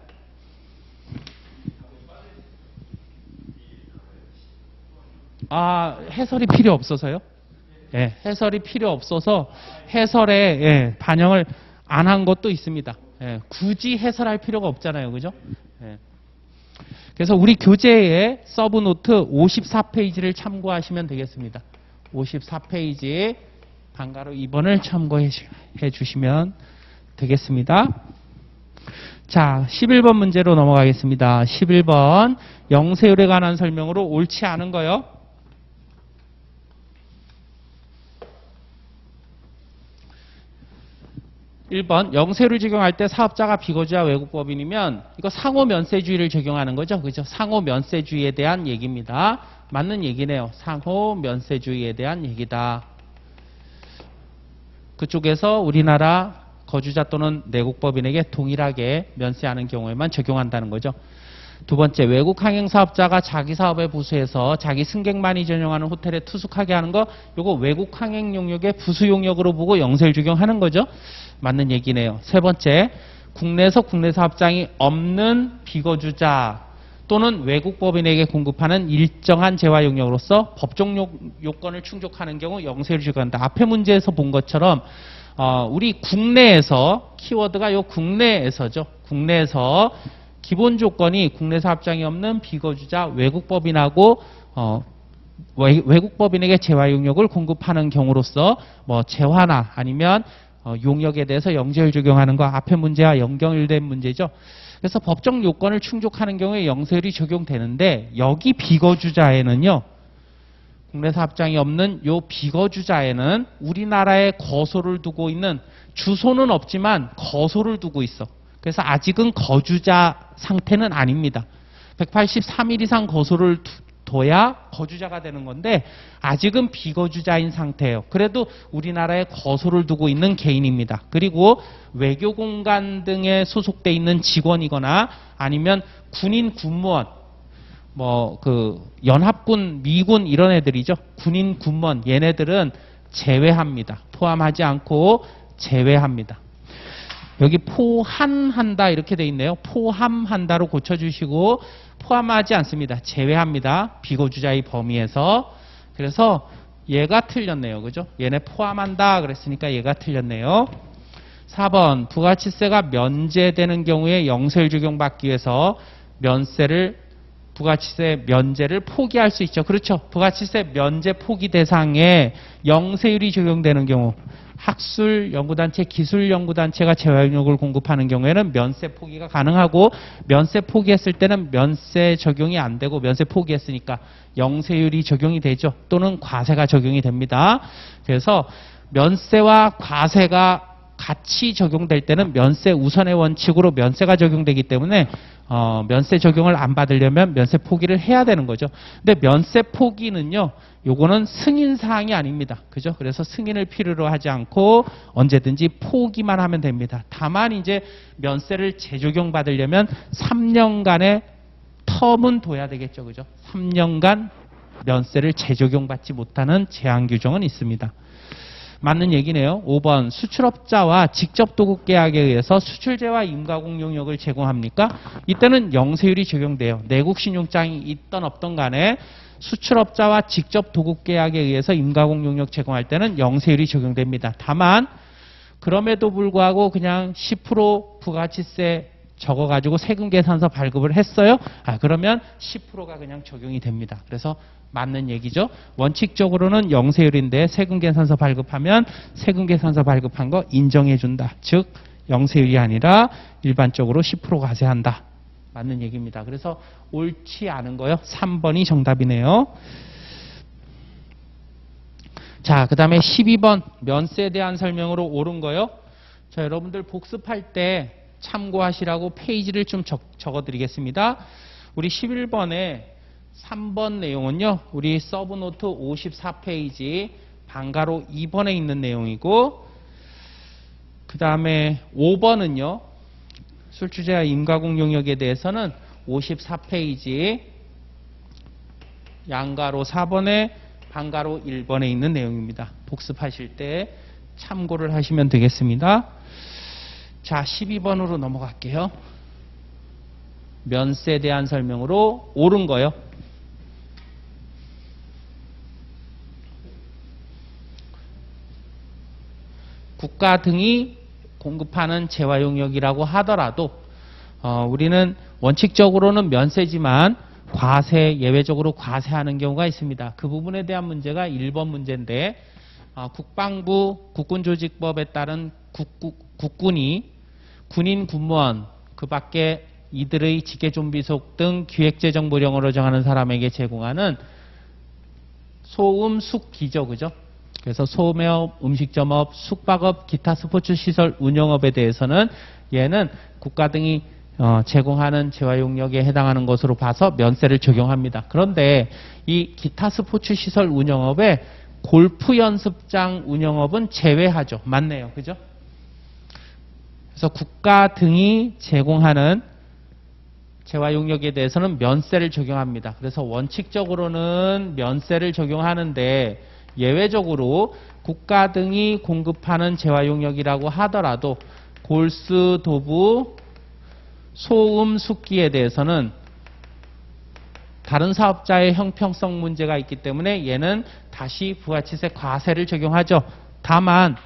S1: 아, 해설이 필요 없어서요? 예, 해설이 필요 없어서 해설에 반영을 안 한 것도 있습니다. 예, 굳이 해설할 필요가 없잖아요. 그죠? 예. 그래서 우리 교재의 서브노트 54페이지를 참고하시면 되겠습니다. 54페이지 방가로 2번을 참고해 주시면 되겠습니다. 자, 11번 문제로 넘어가겠습니다. 11번 영세율에 관한 설명으로 옳지 않은 거요. 1번 영세율을 적용할 때 사업자가 비거주자 외국법인이면 이거 상호면세주의를 적용하는 거죠. 그죠? 상호면세주의에 대한 얘기입니다. 맞는 얘기네요. 상호면세주의에 대한 얘기다. 그쪽에서 우리나라 거주자 또는 내국법인에게 동일하게 면세하는 경우에만 적용한다는 거죠. 두 번째, 외국 항행 사업자가 자기 사업에 부수해서 자기 승객만이 전용하는 호텔에 투숙하게 하는 거, 요거 외국 항행 용역의 부수 용역으로 보고 영세율 적용하는 거죠. 맞는 얘기네요. 세 번째, 국내에서 국내 사업장이 없는 비거주자 또는 외국 법인에게 공급하는 일정한 재화 용역으로서 법정 요건을 충족하는 경우 영세율을 적용한다. 앞에 문제에서 본 것처럼 우리 국내에서 키워드가 요 국내에서죠. 국내에서 기본 조건이 국내 사업장이 없는 비거주자 외국 법인하고 외국 법인에게 재화 용역을 공급하는 경우로서 뭐 재화나 아니면 용역에 대해서 영세율 적용하는 거 앞에 문제와 연결된 문제죠. 그래서 법정 요건을 충족하는 경우에 영세율이 적용되는데 여기 비거주자에는요. 국내 사업장이 없는 요 비거주자에는 우리나라에 거소를 두고 있는 주소는 없지만 거소를 두고 있어. 그래서 아직은 거주자 상태는 아닙니다. 183일 이상 거소를 둬야 거주자가 되는 건데 아직은 비거주자인 상태예요. 그래도 우리나라에 거소를 두고 있는 개인입니다. 그리고 외교공간 등에 소속돼 있는 직원이거나 아니면 군인 군무원 뭐 연합군, 미군 이런 애들이죠. 군인 군무원 얘네들은 제외합니다. 포함하지 않고 제외합니다. 여기 포함한다 이렇게 돼 있네요. 포함한다로 고쳐주시고 포함하지 않습니다. 제외합니다. 비거주자의 범위에서. 그래서 얘가 틀렸네요. 그죠? 얘네 포함한다 그랬으니까 얘가 틀렸네요. 4번 부가치세가 면제되는 경우에 영세율 적용받기 위해서 부가치세 면제를 포기할 수 있죠. 그렇죠. 부가치세 면제 포기 대상에 영세율이 적용되는 경우 학술 연구단체, 기술 연구단체가 재활용력을 공급하는 경우에는 면세 포기가 가능하고 면세 포기했을 때는 면세 적용이 안 되고 면세 포기했으니까 영세율이 적용이 되죠. 또는 과세가 적용이 됩니다. 그래서 면세와 과세가 같이 적용될 때는 면세 우선의 원칙으로 면세가 적용되기 때문에 면세 적용을 안 받으려면 면세 포기를 해야 되는 거죠. 근데 면세 포기는요, 요거는 승인 사항이 아닙니다. 그죠? 그래서 승인을 필요로 하지 않고 언제든지 포기만 하면 됩니다. 다만 이제 면세를 재적용 받으려면 3년간의 텀은 둬야 되겠죠. 그죠? 3년간 면세를 재적용 받지 못하는 제한 규정은 있습니다. 맞는 얘기네요. 5번 수출업자와 직접 도급 계약에 의해서 수출재와 임가공 용역을 제공합니까? 이때는 영세율이 적용돼요. 내국 신용장이 있던 없던 간에 수출업자와 직접 도급 계약에 의해서 임가공 용역 제공할 때는 영세율이 적용됩니다. 다만 그럼에도 불구하고 그냥 10% 부가치세 적어가지고 세금계산서 발급을 했어요. 그러면 10%가 그냥 적용이 됩니다. 그래서 맞는 얘기죠. 원칙적으로는 영세율인데 세금계산서 발급하면 세금계산서 발급한 거 인정해준다. 즉 영세율이 아니라 일반적으로 10% 과세한다. 맞는 얘기입니다. 그래서 옳지 않은 거요. 3번이 정답이네요. 자, 그 다음에 12번 면세에 대한 설명으로 옳은 거요. 자, 여러분들 복습할 때 참고하시라고 페이지를 좀 적어드리겠습니다. 우리 11번에 3번 내용은요, 우리 서브노트 54페이지 방가로 2번에 있는 내용이고, 그 다음에 5번은요, 술주제와 임가공 용역에 대해서는 54페이지 양가로 4번에 방가로 1번에 있는 내용입니다. 복습하실 때 참고를 하시면 되겠습니다. 자, 12번으로 넘어갈게요. 면세에 대한 설명으로 옳은 거요. 국가 등이 공급하는 재화용역이라고 하더라도 우리는 원칙적으로는 면세지만 과세, 예외적으로 과세하는 경우가 있습니다. 그 부분에 대한 문제가 1번 문제인데 국방부 국군조직법에 따른 국군이 군인, 군무원, 그 밖에 이들의 직계존비속 등 기획재정보령으로 정하는 사람에게 제공하는 소음, 숙기죠. 그죠? 그래서 소매업, 음식점업, 숙박업, 기타 스포츠시설 운영업에 대해서는 얘는 국가 등이 제공하는 재화용역에 해당하는 것으로 봐서 면세를 적용합니다. 그런데 이 기타 스포츠시설 운영업에 골프 연습장 운영업은 제외하죠. 맞네요. 그죠? 그래서 국가 등이 제공하는 재화용역에 대해서는 면세를 적용합니다. 그래서 원칙적으로는 면세를 적용하는데 예외적으로 국가 등이 공급하는 재화용역이라고 하더라도 골스, 도부, 소음, 숙기에 대해서는 다른 사업자의 형평성 문제가 있기 때문에 얘는 다시 부가치세 과세를 적용하죠. 다만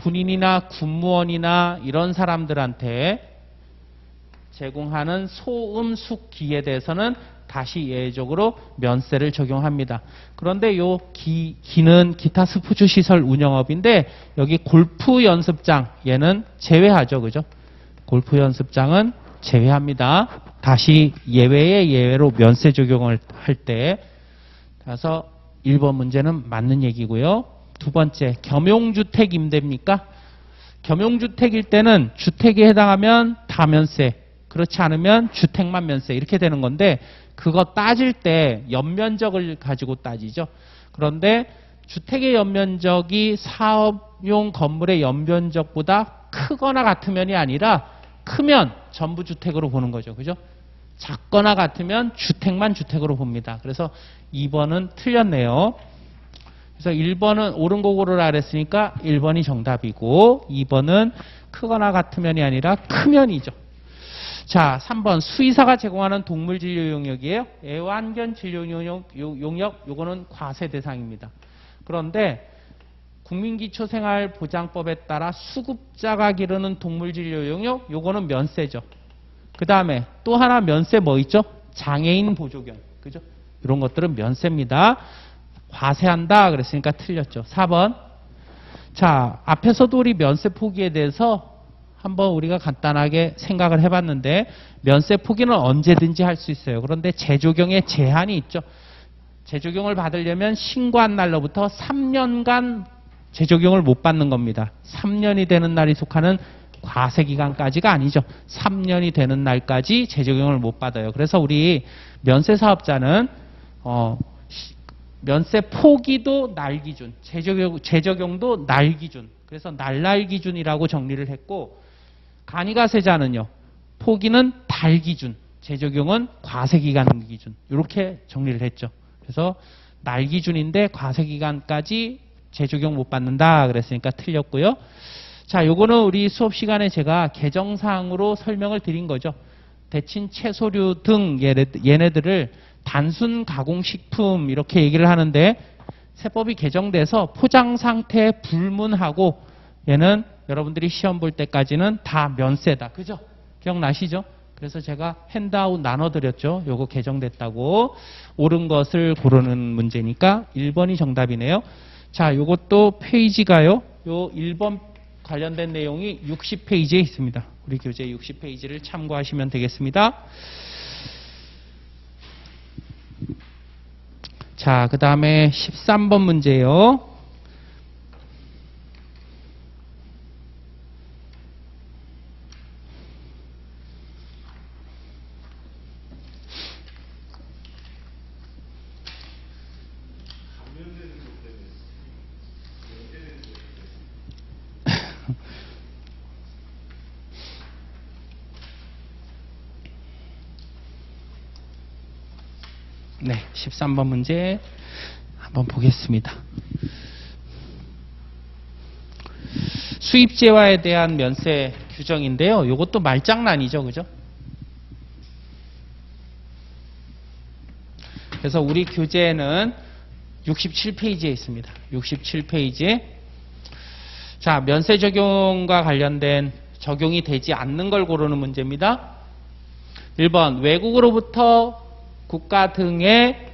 S1: 군인이나 군무원이나 이런 사람들한테 제공하는 소음, 숙기에 대해서는 다시 예외적으로 면세를 적용합니다. 그런데 요 기는 기타 스포츠 시설 운영업인데 여기 골프 연습장 얘는 제외하죠. 그죠? 골프 연습장은 제외합니다. 다시 예외의 예외로 면세 적용을 할 때. 그래서 1번 문제는 맞는 얘기고요. 두 번째, 겸용주택 임대입니까? 겸용주택일 때는 주택에 해당하면 다 면세, 그렇지 않으면 주택만 면세 이렇게 되는 건데 그거 따질 때 연면적을 가지고 따지죠. 그런데 주택의 연면적이 사업용 건물의 연면적보다 크거나 같으면이 아니라 크면 전부 주택으로 보는 거죠. 그죠? 작거나 같으면 주택만 주택으로 봅니다. 그래서 2번은 틀렸네요. 그래서 1번은 옳은 거 고르라 그랬으니까 1번이 정답이고 2번은 크거나 같으면이 아니라 크면이죠. 자, 3번 수의사가 제공하는 동물 진료 용역이에요. 애완견 진료 용역 요거는 과세 대상입니다. 그런데 국민기초생활보장법에 따라 수급자가 기르는 동물진료 용역, 요거는 면세죠. 그 다음에 또 하나 면세 뭐 있죠? 장애인 보조견. 그죠? 이런 것들은 면세입니다. 과세한다 그랬으니까 틀렸죠. 4번. 자, 앞에서도 우리 면세 포기에 대해서 한번 우리가 간단하게 생각을 해봤는데 면세 포기는 언제든지 할 수 있어요. 그런데 재조경에 제한이 있죠. 재조경을 받으려면 신고한 날로부터 3년간 재조경을 못 받는 겁니다. 3년이 되는 날이 속하는 과세기간까지가 아니죠. 3년이 되는 날까지 재조경을 못 받아요. 그래서 우리 면세 사업자는 면세 포기도 날 기준, 재적용도 날 기준. 그래서 날날 기준이라고 정리를 했고, 간이가세자는요, 포기는 달 기준, 재적용은 과세기간 기준. 이렇게 정리를 했죠. 그래서 날 기준인데 과세기간까지 재적용 못 받는다 그랬으니까 틀렸고요. 자, 요거는 우리 수업 시간에 제가 개정사항으로 설명을 드린 거죠. 데친 채소류 등 얘네들을 단순 가공식품 이렇게 얘기를 하는데 세법이 개정돼서 포장 상태 불문하고 얘는 여러분들이 시험 볼 때까지는 다 면세다. 그죠? 기억나시죠? 그래서 제가 핸드아웃 나눠드렸죠. 요거 개정됐다고. 옳은 것을 고르는 문제니까 1번이 정답이네요. 자, 요것도 페이지가요. 요 1번 관련된 내용이 60페이지에 있습니다. 우리 교재 60페이지를 참고하시면 되겠습니다. 자, 그 다음에 13번 문제요. 네, 13번 문제 한번 보겠습니다. 수입제와에 대한 면세 규정인데요. 이것도 말장난이죠. 그죠? 그래서 우리 교재에는 67페이지에 있습니다. 67페이지에. 자, 면세 적용과 관련된 적용이 되지 않는 걸 고르는 문제입니다. 1번, 외국으로부터 국가 등에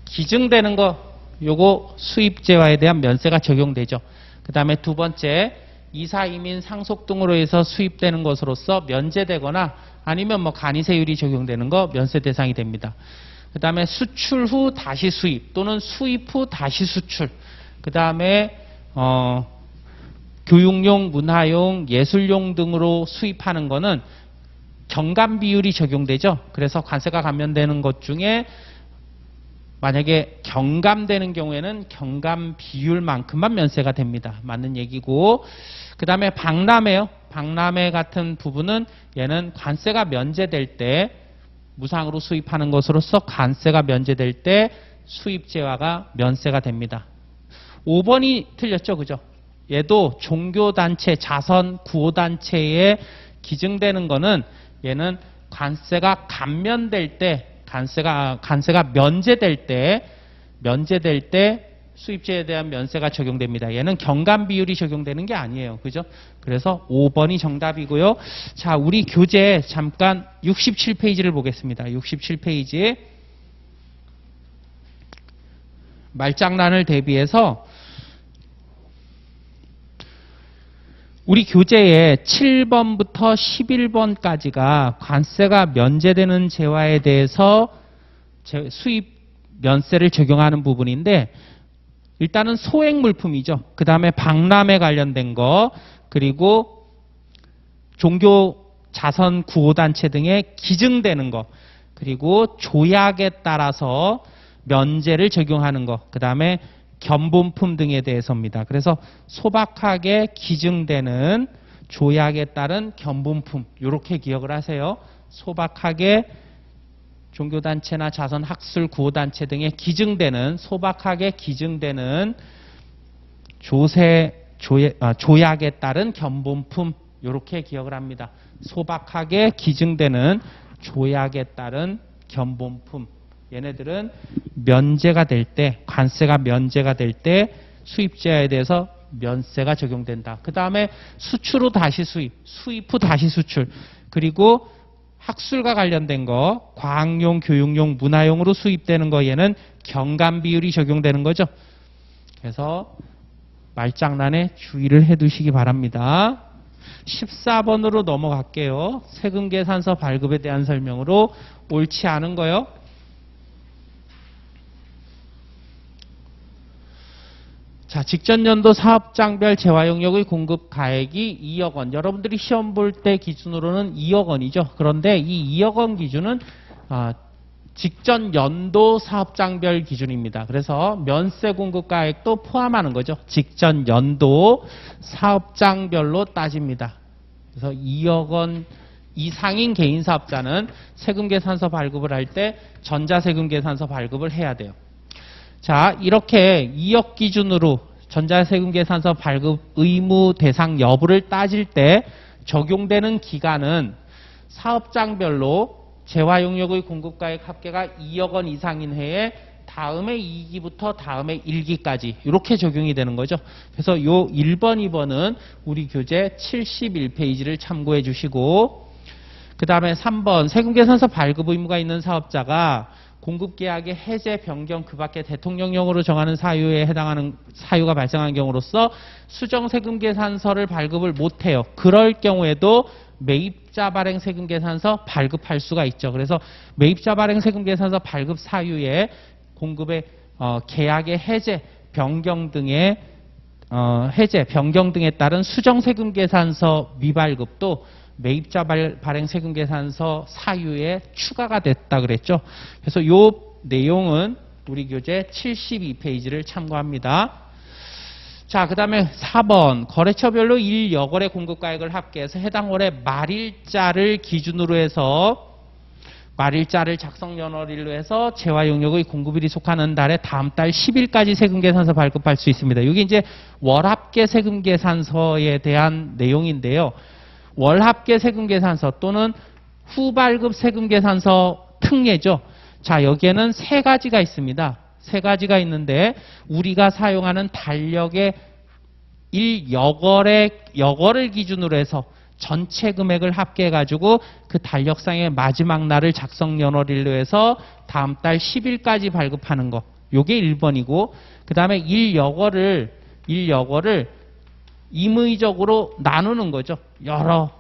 S1: 기증되는 거, 요거 수입제와에 대한 면세가 적용되죠. 그 다음에 두 번째, 이사, 이민, 상속 등으로 해서 수입되는 것으로서 면제되거나 아니면 뭐 간이세율이 적용되는 거 면세 대상이 됩니다. 그 다음에 수출 후 다시 수입 또는 수입 후 다시 수출. 그 다음에 교육용, 문화용, 예술용 등으로 수입하는 거는 경감 비율이 적용되죠. 그래서 관세가 감면되는 것 중에 만약에 경감되는 경우에는 경감 비율만큼만 면세가 됩니다. 맞는 얘기고. 그 다음에 박람회요. 박람회 같은 부분은 얘는 관세가 면제될 때 무상으로 수입하는 것으로서 관세가 면제될 때 수입제와가 면세가 됩니다. 5번이 틀렸죠. 그죠? 얘도 종교단체, 자선, 구호단체에 기증되는 거는 얘는 관세가 감면될 때, 관세가 면제될 때 수입제에 대한 면세가 적용됩니다. 얘는 경감 비율이 적용되는 게 아니에요. 그죠? 그래서 5번이 정답이고요. 자, 우리 교재 잠깐 67페이지를 보겠습니다. 67페이지에 말장난을 대비해서 우리 교재에 7번부터 11번까지가 관세가 면제되는 재화에 대해서 수입 면세를 적용하는 부분인데 일단은 소액물품이죠. 그 다음에 박람회 관련된 거, 그리고 종교 자선 구호단체 등에 기증되는 거, 그리고 조약에 따라서 면제를 적용하는 거, 그 다음에 견본품 등에 대해서입니다. 그래서 소박하게 기증되는 조약에 따른 견본품, 이렇게 기억을 하세요. 소박하게 종교단체나 자선학술 구호단체 등에 기증되는, 소박하게 기증되는 조약에 따른 견본품, 이렇게 기억을 합니다. 소박하게 기증되는 조약에 따른 견본품. 얘네들은 면제가 될 때, 관세가 면제가 될 때 수입제에 대해서 면세가 적용된다. 그 다음에 수출 후 다시 수입, 수입 후 다시 수출, 그리고 학술과 관련된 거, 과학용, 교육용, 문화용으로 수입되는 거에는 경감 비율이 적용되는 거죠. 그래서 말장난에 주의를 해두시기 바랍니다. 14번으로 넘어갈게요. 세금계산서 발급에 대한 설명으로 옳지 않은 거요. 자, 직전 연도 사업장별 재화용역의 공급 가액이 2억 원. 여러분들이 시험 볼 때 기준으로는 2억 원이죠. 그런데 이 2억 원 기준은 직전 연도 사업장별 기준입니다. 그래서 면세 공급 가액도 포함하는 거죠. 직전 연도 사업장별로 따집니다. 그래서 2억 원 이상인 개인 사업자는 세금계산서 발급을 할 때 전자세금계산서 발급을 해야 돼요. 자, 이렇게 2억 기준으로 전자세금계산서 발급 의무 대상 여부를 따질 때 적용되는 기간은 사업장별로 재화용역의 공급가액 합계가 2억 원 이상인 해에 다음에 2기부터 다음에 1기까지 이렇게 적용이 되는 거죠. 그래서 요 1번, 2번은 우리 교재 71페이지를 참고해 주시고, 그 다음에 3번 세금계산서 발급 의무가 있는 사업자가 공급계약의 해제, 변경, 그 밖에 대통령령으로 정하는 사유에 해당하는 사유가 발생한 경우로서 수정세금계산서를 발급을 못해요. 그럴 경우에도 매입자 발행 세금계산서 발급할 수가 있죠. 그래서 매입자 발행 세금계산서 발급 사유에 공급의 계약의 해제, 변경 등의 해제, 변경 등에 따른 수정세금계산서 미발급도 매입자 발행 세금계산서 사유에 추가가 됐다 그랬죠. 그래서 이 내용은 우리 교재 72페이지를 참고합니다. 자, 그 다음에 4번 거래처별로 일여거래 공급가액을 합계해서 해당 월의 말일자를 기준으로 해서 말일자를 작성연월일로 해서 재화용역의 공급일이 속하는 달에 다음 달 10일까지 세금계산서 발급할 수 있습니다. 여기 이제 월합계 세금계산서에 대한 내용인데요. 월합계 세금계산서 또는 후발급 세금계산서 특례죠. 자, 여기에는 세 가지가 있습니다. 세 가지가 있는데 우리가 사용하는 달력의 여거를 기준으로 해서 전체 금액을 합계해가지고 그 달력상의 마지막 날을 작성연월일로 해서 다음 달 10일까지 발급하는 거. 요게 1번이고, 그 다음에 일여거를 임의적으로 나누는 거죠. 여러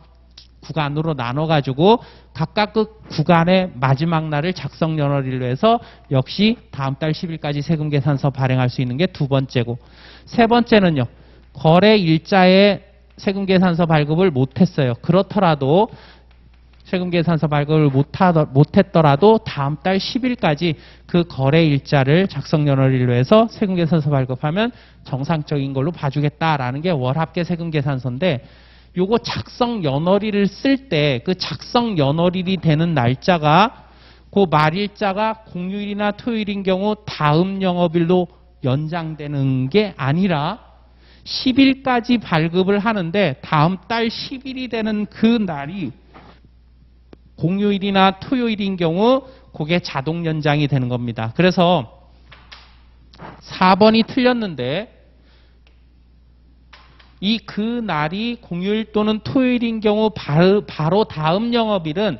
S1: 구간으로 나눠가지고 각각 그 구간의 마지막 날을 작성연월일로 해서 역시 다음 달 10일까지 세금계산서 발행할 수 있는 게 두 번째고, 세 번째는요. 거래 일자에 세금계산서 발급을 못했어요. 그렇더라도 세금계산서 발급을 못했더라도 다음 달 10일까지 그 거래 일자를 작성연월일로 해서 세금계산서 발급하면 정상적인 걸로 봐주겠다라는 게 월합계 세금계산서인데, 요거 작성연월일을 쓸 때 그 작성연월일이 되는 날짜가 그 말일자가 공휴일이나 토요일인 경우 다음 영업일로 연장되는 게 아니라 10일까지 발급을 하는데 다음 달 10일이 되는 그 날이 공휴일이나 토요일인 경우 그게 자동 연장이 되는 겁니다. 그래서 4번이 틀렸는데 이 그 날이 공휴일 또는 토요일인 경우 바로 다음 영업일은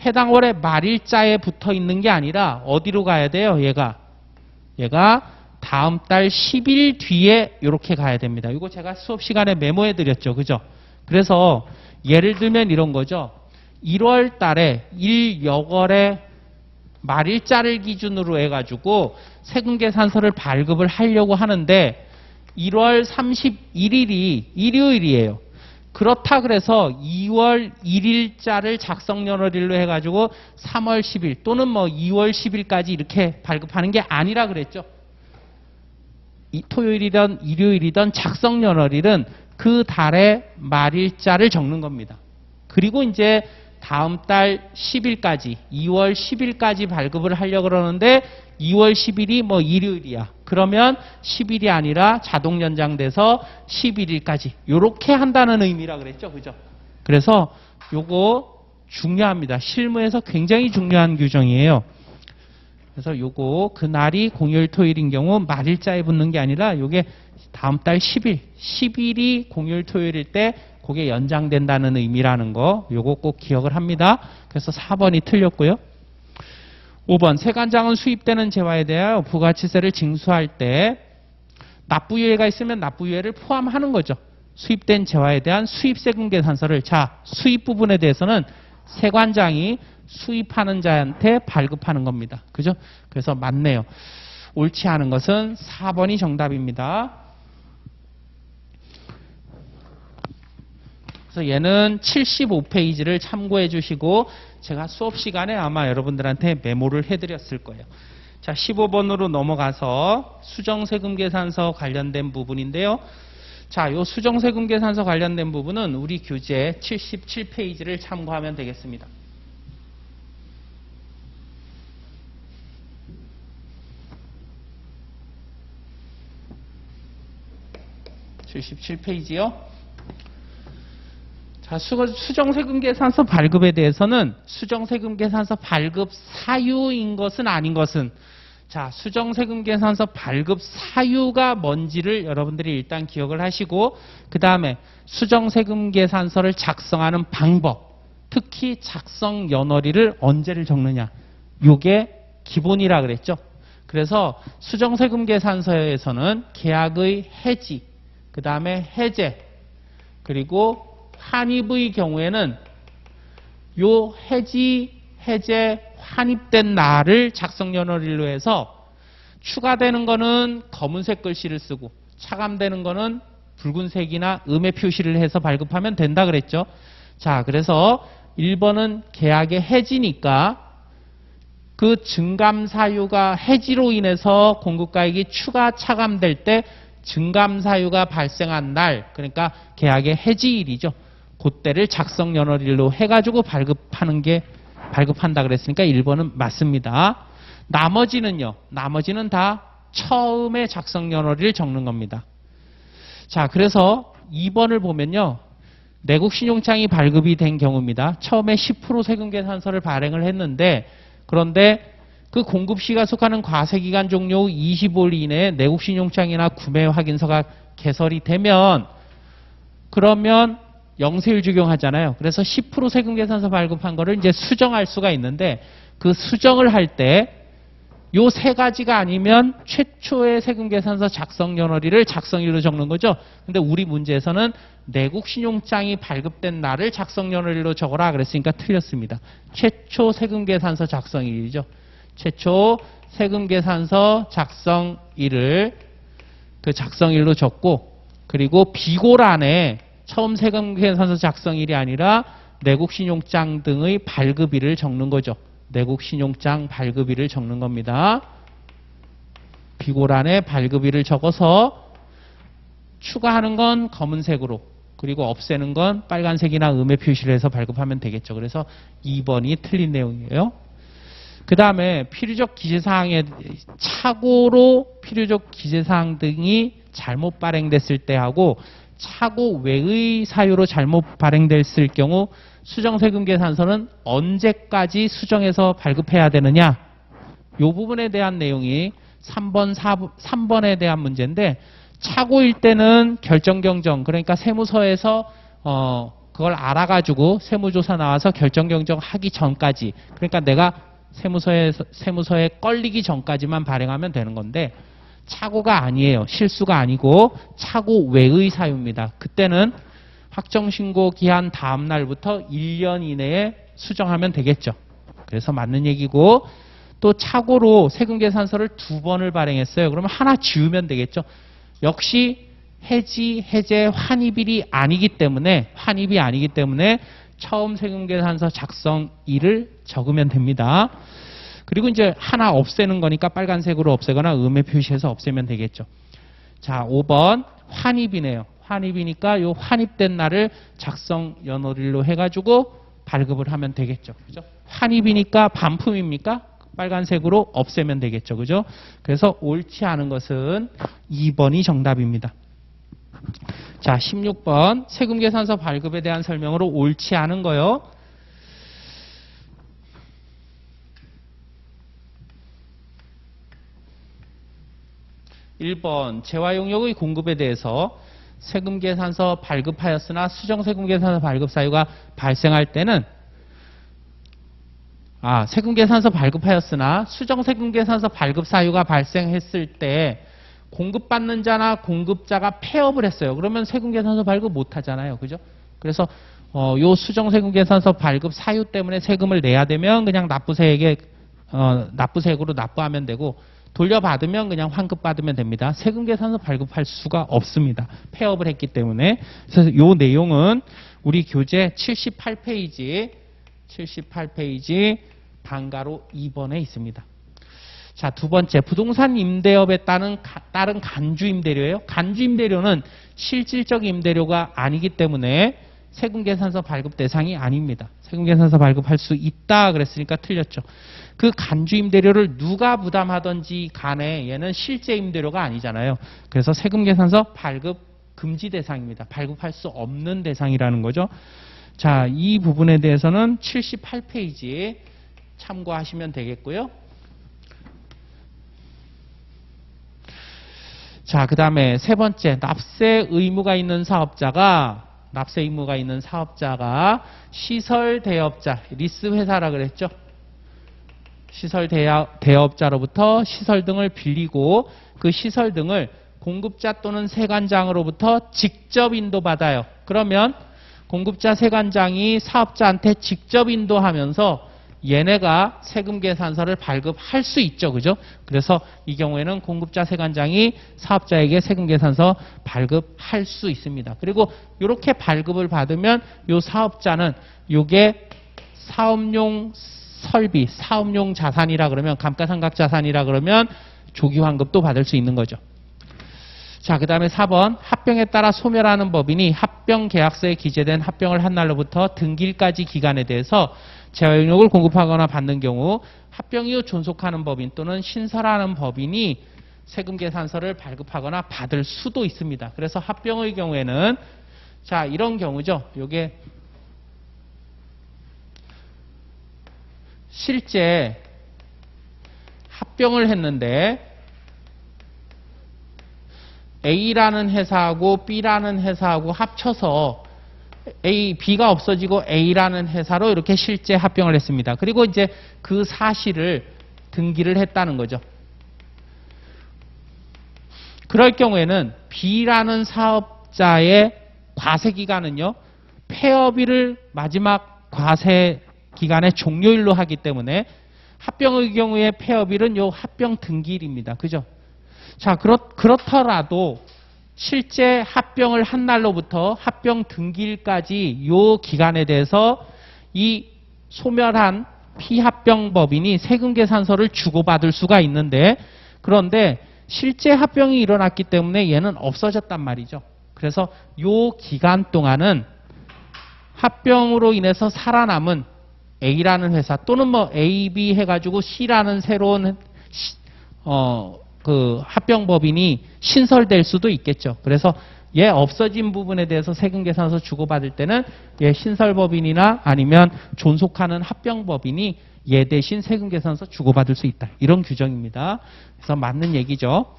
S1: 해당 월의 말일자에 붙어 있는 게 아니라 어디로 가야 돼요? 얘가 다음 달 10일 뒤에 이렇게 가야 됩니다. 이거 제가 수업 시간에 메모해 드렸죠. 그죠? 그래서 예를 들면 이런 거죠. 1월 달에 일여거래 말일자를 기준으로 해가지고 세금계산서를 발급을 하려고 하는데 1월 31일이 일요일이에요. 그렇다 그래서 2월 1일자를 작성연월일로 해가지고 3월 10일 또는 뭐 2월 10일까지 이렇게 발급하는 게 아니라 그랬죠. 토요일이든 일요일이든 작성연월일은 그 달의 말일자를 적는 겁니다. 그리고 이제 다음 달 10일까지 2월 10일까지 발급을 하려고 그러는데 2월 10일이 뭐 일요일이야. 그러면 10일이 아니라 자동 연장돼서 11일까지 이렇게 한다는 의미라 그랬죠. 그죠? 그래서 요거 중요합니다. 실무에서 굉장히 중요한 규정이에요. 그래서 요거 그 날이 공휴일 토요일인 경우 말일자에 붙는 게 아니라 요게 다음 달 10일, 10일이 공휴일 토요일일 때 그게 연장된다는 의미라는 거 요거 꼭 기억을 합니다. 그래서 4번이 틀렸고요. 5번 세관장은 수입되는 재화에 대하여 부가치세를 징수할 때 납부유예가 있으면 납부유예를 포함하는 거죠. 수입된 재화에 대한 수입세금 계산서를 자 수입 부분에 대해서는 세관장이 수입하는 자한테 발급하는 겁니다. 그죠? 그래서 맞네요. 옳지 않은 것은 4번이 정답입니다. 그래서 얘는 75페이지를 참고해 주시고 제가 수업 시간에 아마 여러분들한테 메모를 해드렸을 거예요. 자, 15번으로 넘어가서 수정세금계산서 관련된 부분인데요. 자, 요 수정세금계산서 관련된 부분은 우리 교재 77페이지를 참고하면 되겠습니다. (77페이지요) 자, 수정세금계산서 발급에 대해서는 수정세금계산서 발급 사유인 것은 아닌 것은 자, 수정세금계산서 발급 사유가 뭔지를 여러분들이 일단 기억을 하시고 그 다음에 수정세금계산서를 작성하는 방법 특히 작성 연월일을 언제를 적느냐 요게 기본이라 그랬죠. 그래서 수정세금계산서에서는 계약의 해지 그 다음에 해제 그리고 환입의 경우에는 요 해지, 해제, 환입된 날을 작성연월일로 해서 추가되는 거는 검은색 글씨를 쓰고 차감되는 거는 붉은색이나 음의 표시를 해서 발급하면 된다 그랬죠. 자, 그래서 1번은 계약의 해지니까 그 증감사유가 해지로 인해서 공급가액이 추가 차감될 때 증감사유가 발생한 날 그러니까 계약의 해지일이죠. 그때를 작성연월일로 해가지고 발급한다 그랬으니까 1번은 맞습니다. 나머지는요. 나머지는 다 처음에 작성연월일을 적는 겁니다. 자, 그래서 2번을 보면요. 내국신용장이 발급이 된 경우입니다. 처음에 10% 세금계산서를 발행을 했는데 그런데 그 공급시가 속하는 과세기간 종료 후 25일 이내에 내국신용장이나 구매확인서가 개설이 되면 그러면 영세율 적용하잖아요. 그래서 10% 세금계산서 발급한 거를 이제 수정할 수가 있는데 그 수정을 할 때 요 세 가지가 아니면 최초의 세금계산서 작성연월일을 작성일로 적는 거죠. 근데 우리 문제에서는 내국신용장이 발급된 날을 작성연월일로 적어라 그랬으니까 틀렸습니다. 최초 세금계산서 작성일이죠. 최초 세금계산서 작성일을 그 작성일로 적고 그리고 비고란에 처음 세금계산서 작성일이 아니라 내국신용장 등의 발급일을 적는 거죠. 내국신용장 발급일을 적는 겁니다. 비고란에 발급일을 적어서 추가하는 건 검은색으로 그리고 없애는 건 빨간색이나 음의 표시를 해서 발급하면 되겠죠. 그래서 2번이 틀린 내용이에요. 그 다음에 필요적 기재사항에 착오로 필요적 기재사항 등이 잘못 발행됐을 때 하고 착오 외의 사유로 잘못 발행됐을 경우 수정세금계산서는 언제까지 수정해서 발급해야 되느냐 이 부분에 대한 내용이 3번, 3번에 대한 문제인데 착오일 때는 결정경정 그러니까 세무서에서 그걸 알아가지고 세무조사 나와서 결정경정 하기 전까지 그러니까 내가 세무서에 걸리기 전까지만 발행하면 되는 건데 착오가 아니에요. 실수가 아니고 착오 외의 사유입니다. 그때는 확정신고 기한 다음 날부터 1년 이내에 수정하면 되겠죠. 그래서 맞는 얘기고 또 착오로 세금계산서를 2번을 발행했어요. 그러면 하나 지우면 되겠죠. 역시 해지, 해제, 환입이 아니기 때문에 처음 세금계산서 작성일을 적으면 됩니다. 그리고 이제 하나 없애는 거니까 빨간색으로 없애거나 음의 표시해서 없애면 되겠죠. 자, 5번 환입이네요. 환입이니까 요 환입된 날을 작성 연월일로 해가지고 발급을 하면 되겠죠. 그죠? 환입이니까 반품입니까? 빨간색으로 없애면 되겠죠. 그죠? 그래서 옳지 않은 것은 2번이 정답입니다. 자, 16번 세금계산서 발급에 대한 설명으로 옳지 않은 거요. 1번 재화용역의 공급에 대해서 세금계산서 발급하였으나 수정세금계산서 발급 사유가 발생할 때는 세금계산서 발급하였으나 수정세금계산서 발급 사유가 발생했을 때 공급받는 자나 공급자가 폐업을 했어요. 그러면 세금계산서 발급 못 하잖아요. 그죠? 그래서 요 수정세금계산서 발급 사유 때문에 세금을 내야 되면 그냥 납부세액에 납부세액으로 납부하면 되고 돌려받으면 그냥 환급받으면 됩니다. 세금계산서 발급할 수가 없습니다. 폐업을 했기 때문에. 그래서 요 내용은 우리 교재 78페이지 방가로 2번에 있습니다. 자, 두 번째 부동산 임대업에 따른 간주임대료예요. 간주임대료는 실질적 임대료가 아니기 때문에 세금계산서 발급 대상이 아닙니다. 세금계산서 발급할 수 있다 그랬으니까 틀렸죠. 그 간주임대료를 누가 부담하든지 간에 얘는 실제 임대료가 아니잖아요. 그래서 세금계산서 발급 금지 대상입니다. 발급할 수 없는 대상이라는 거죠. 자, 이 부분에 대해서는 78페이지 참고하시면 되겠고요. 자, 그 다음에 세 번째, 납세 의무가 있는 사업자가 시설 대업자, 리스 회사라 그랬죠. 시설 대업자로부터 시설 등을 빌리고 그 시설 등을 공급자 또는 세관장으로부터 직접 인도받아요. 그러면 공급자 세관장이 사업자한테 직접 인도하면서 얘네가 세금계산서를 발급할 수 있죠. 그죠? 그래서 이 경우에는 공급자 세관장이 사업자에게 세금계산서 발급할 수 있습니다. 그리고 이렇게 발급을 받으면 이 사업자는 이게 사업용 설비, 사업용 자산이라 그러면 감가상각 자산이라 그러면 조기환급도 받을 수 있는 거죠. 자, 그 다음에 4번 합병에 따라 소멸하는 법인이 합병계약서에 기재된 합병을 한 날로부터 등기일까지 기간에 대해서 재화용역을 공급하거나 받는 경우 합병 이후 존속하는 법인 또는 신설하는 법인이 세금계산서를 발급하거나 받을 수도 있습니다. 그래서 합병의 경우에는 자, 이런 경우죠. 요게 실제 합병을 했는데 A라는 회사하고 B라는 회사하고 합쳐서 B가 없어지고 A라는 회사로 이렇게 실제 합병을 했습니다. 그리고 이제 그 사실을 등기를 했다는 거죠. 그럴 경우에는 B라는 사업자의 과세기간은요, 폐업일을 마지막 과세기간의 종료일로 하기 때문에 합병의 경우에 폐업일은 요 합병 등기일입니다. 그죠? 자, 그렇더라도 실제 합병을 한 날로부터 합병 등기일까지 요 기간에 대해서 이 소멸한 피합병법인이 세금계산서를 주고받을 수가 있는데, 그런데 실제 합병이 일어났기 때문에 얘는 없어졌단 말이죠. 그래서 요 기간 동안은 합병으로 인해서 살아남은 A라는 회사 또는 뭐 A, B 해가지고 C라는 새로운 그 합병법인이 신설될 수도 있겠죠. 그래서 얘 없어진 부분에 대해서 세금계산서 주고받을 때는 얘 신설법인이나 아니면 존속하는 합병법인이 얘 대신 세금계산서 주고받을 수 있다. 이런 규정입니다. 그래서 맞는 얘기죠.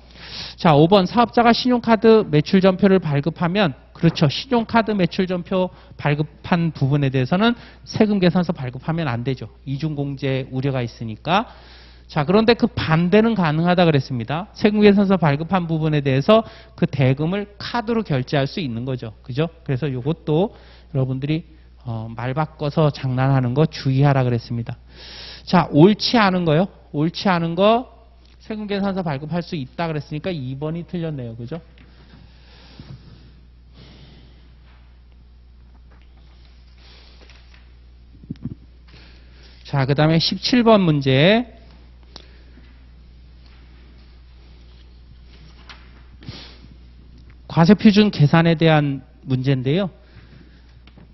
S1: 자, 5번 사업자가 신용카드 매출전표를 발급하면, 그렇죠. 신용카드 매출전표 발급한 부분에 대해서는 세금계산서 발급하면 안 되죠. 이중공제 우려가 있으니까. 자, 그런데 그 반대는 가능하다 그랬습니다. 세금계산서 발급한 부분에 대해서 그 대금을 카드로 결제할 수 있는 거죠. 그죠? 그래서 이것도 여러분들이 말 바꿔서 장난하는 거 주의하라 그랬습니다. 자, 옳지 않은 거요. 옳지 않은 거 세금계산서 발급할 수 있다 그랬으니까 2번이 틀렸네요. 그죠? 자, 그 다음에 17번 문제. 과세표준 계산에 대한 문제인데요.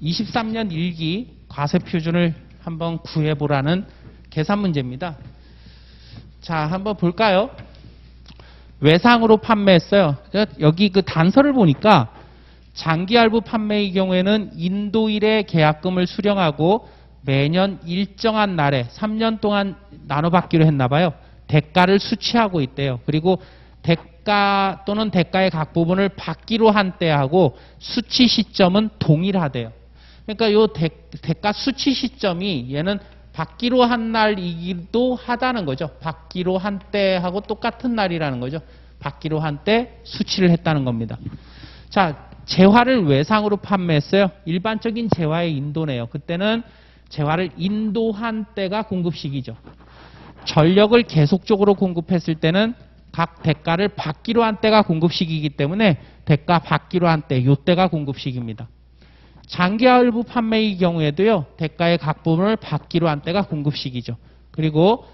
S1: 23년 1기 과세표준을 한번 구해보라는 계산 문제입니다. 자, 한번 볼까요? 외상으로 판매했어요. 여기 그 단서를 보니까 장기할부 판매의 경우에는 인도일에 계약금을 수령하고 매년 일정한 날에 3년 동안 나눠받기로 했나 봐요. 대가를 수취하고 있대요. 그리고 대가 또는 대가의 각 부분을 받기로 한 때하고 수치 시점은 동일하대요. 그러니까 요 대가 수치 시점이 얘는 받기로 한 날이기도 하다는 거죠. 받기로 한 때하고 똑같은 날이라는 거죠. 받기로 한 때 수치를 했다는 겁니다. 자, 재화를 외상으로 판매했어요. 일반적인 재화의 인도네요. 그때는 재화를 인도한 때가 공급시기죠. 전력을 계속적으로 공급했을 때는 각 대가를 받기로 한 때가 공급시기이기 때문에 대가 받기로 한 때, 요 때가 공급시기입니다. 장기화일부 판매의 경우에도요, 대가의 각 부분을 받기로 한 때가 공급시기죠. 그리고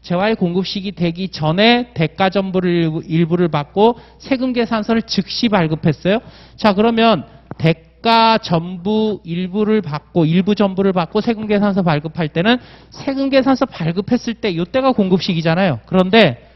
S1: 재화의 공급시기 되기 전에 대가 전부를 일부를 받고 세금 계산서를 즉시 발급했어요. 자, 그러면 대가 전부 일부를 받고 일부 전부를 받고 세금 계산서 발급할 때는 세금 계산서 발급했을 때 이때가 공급시기잖아요. 그런데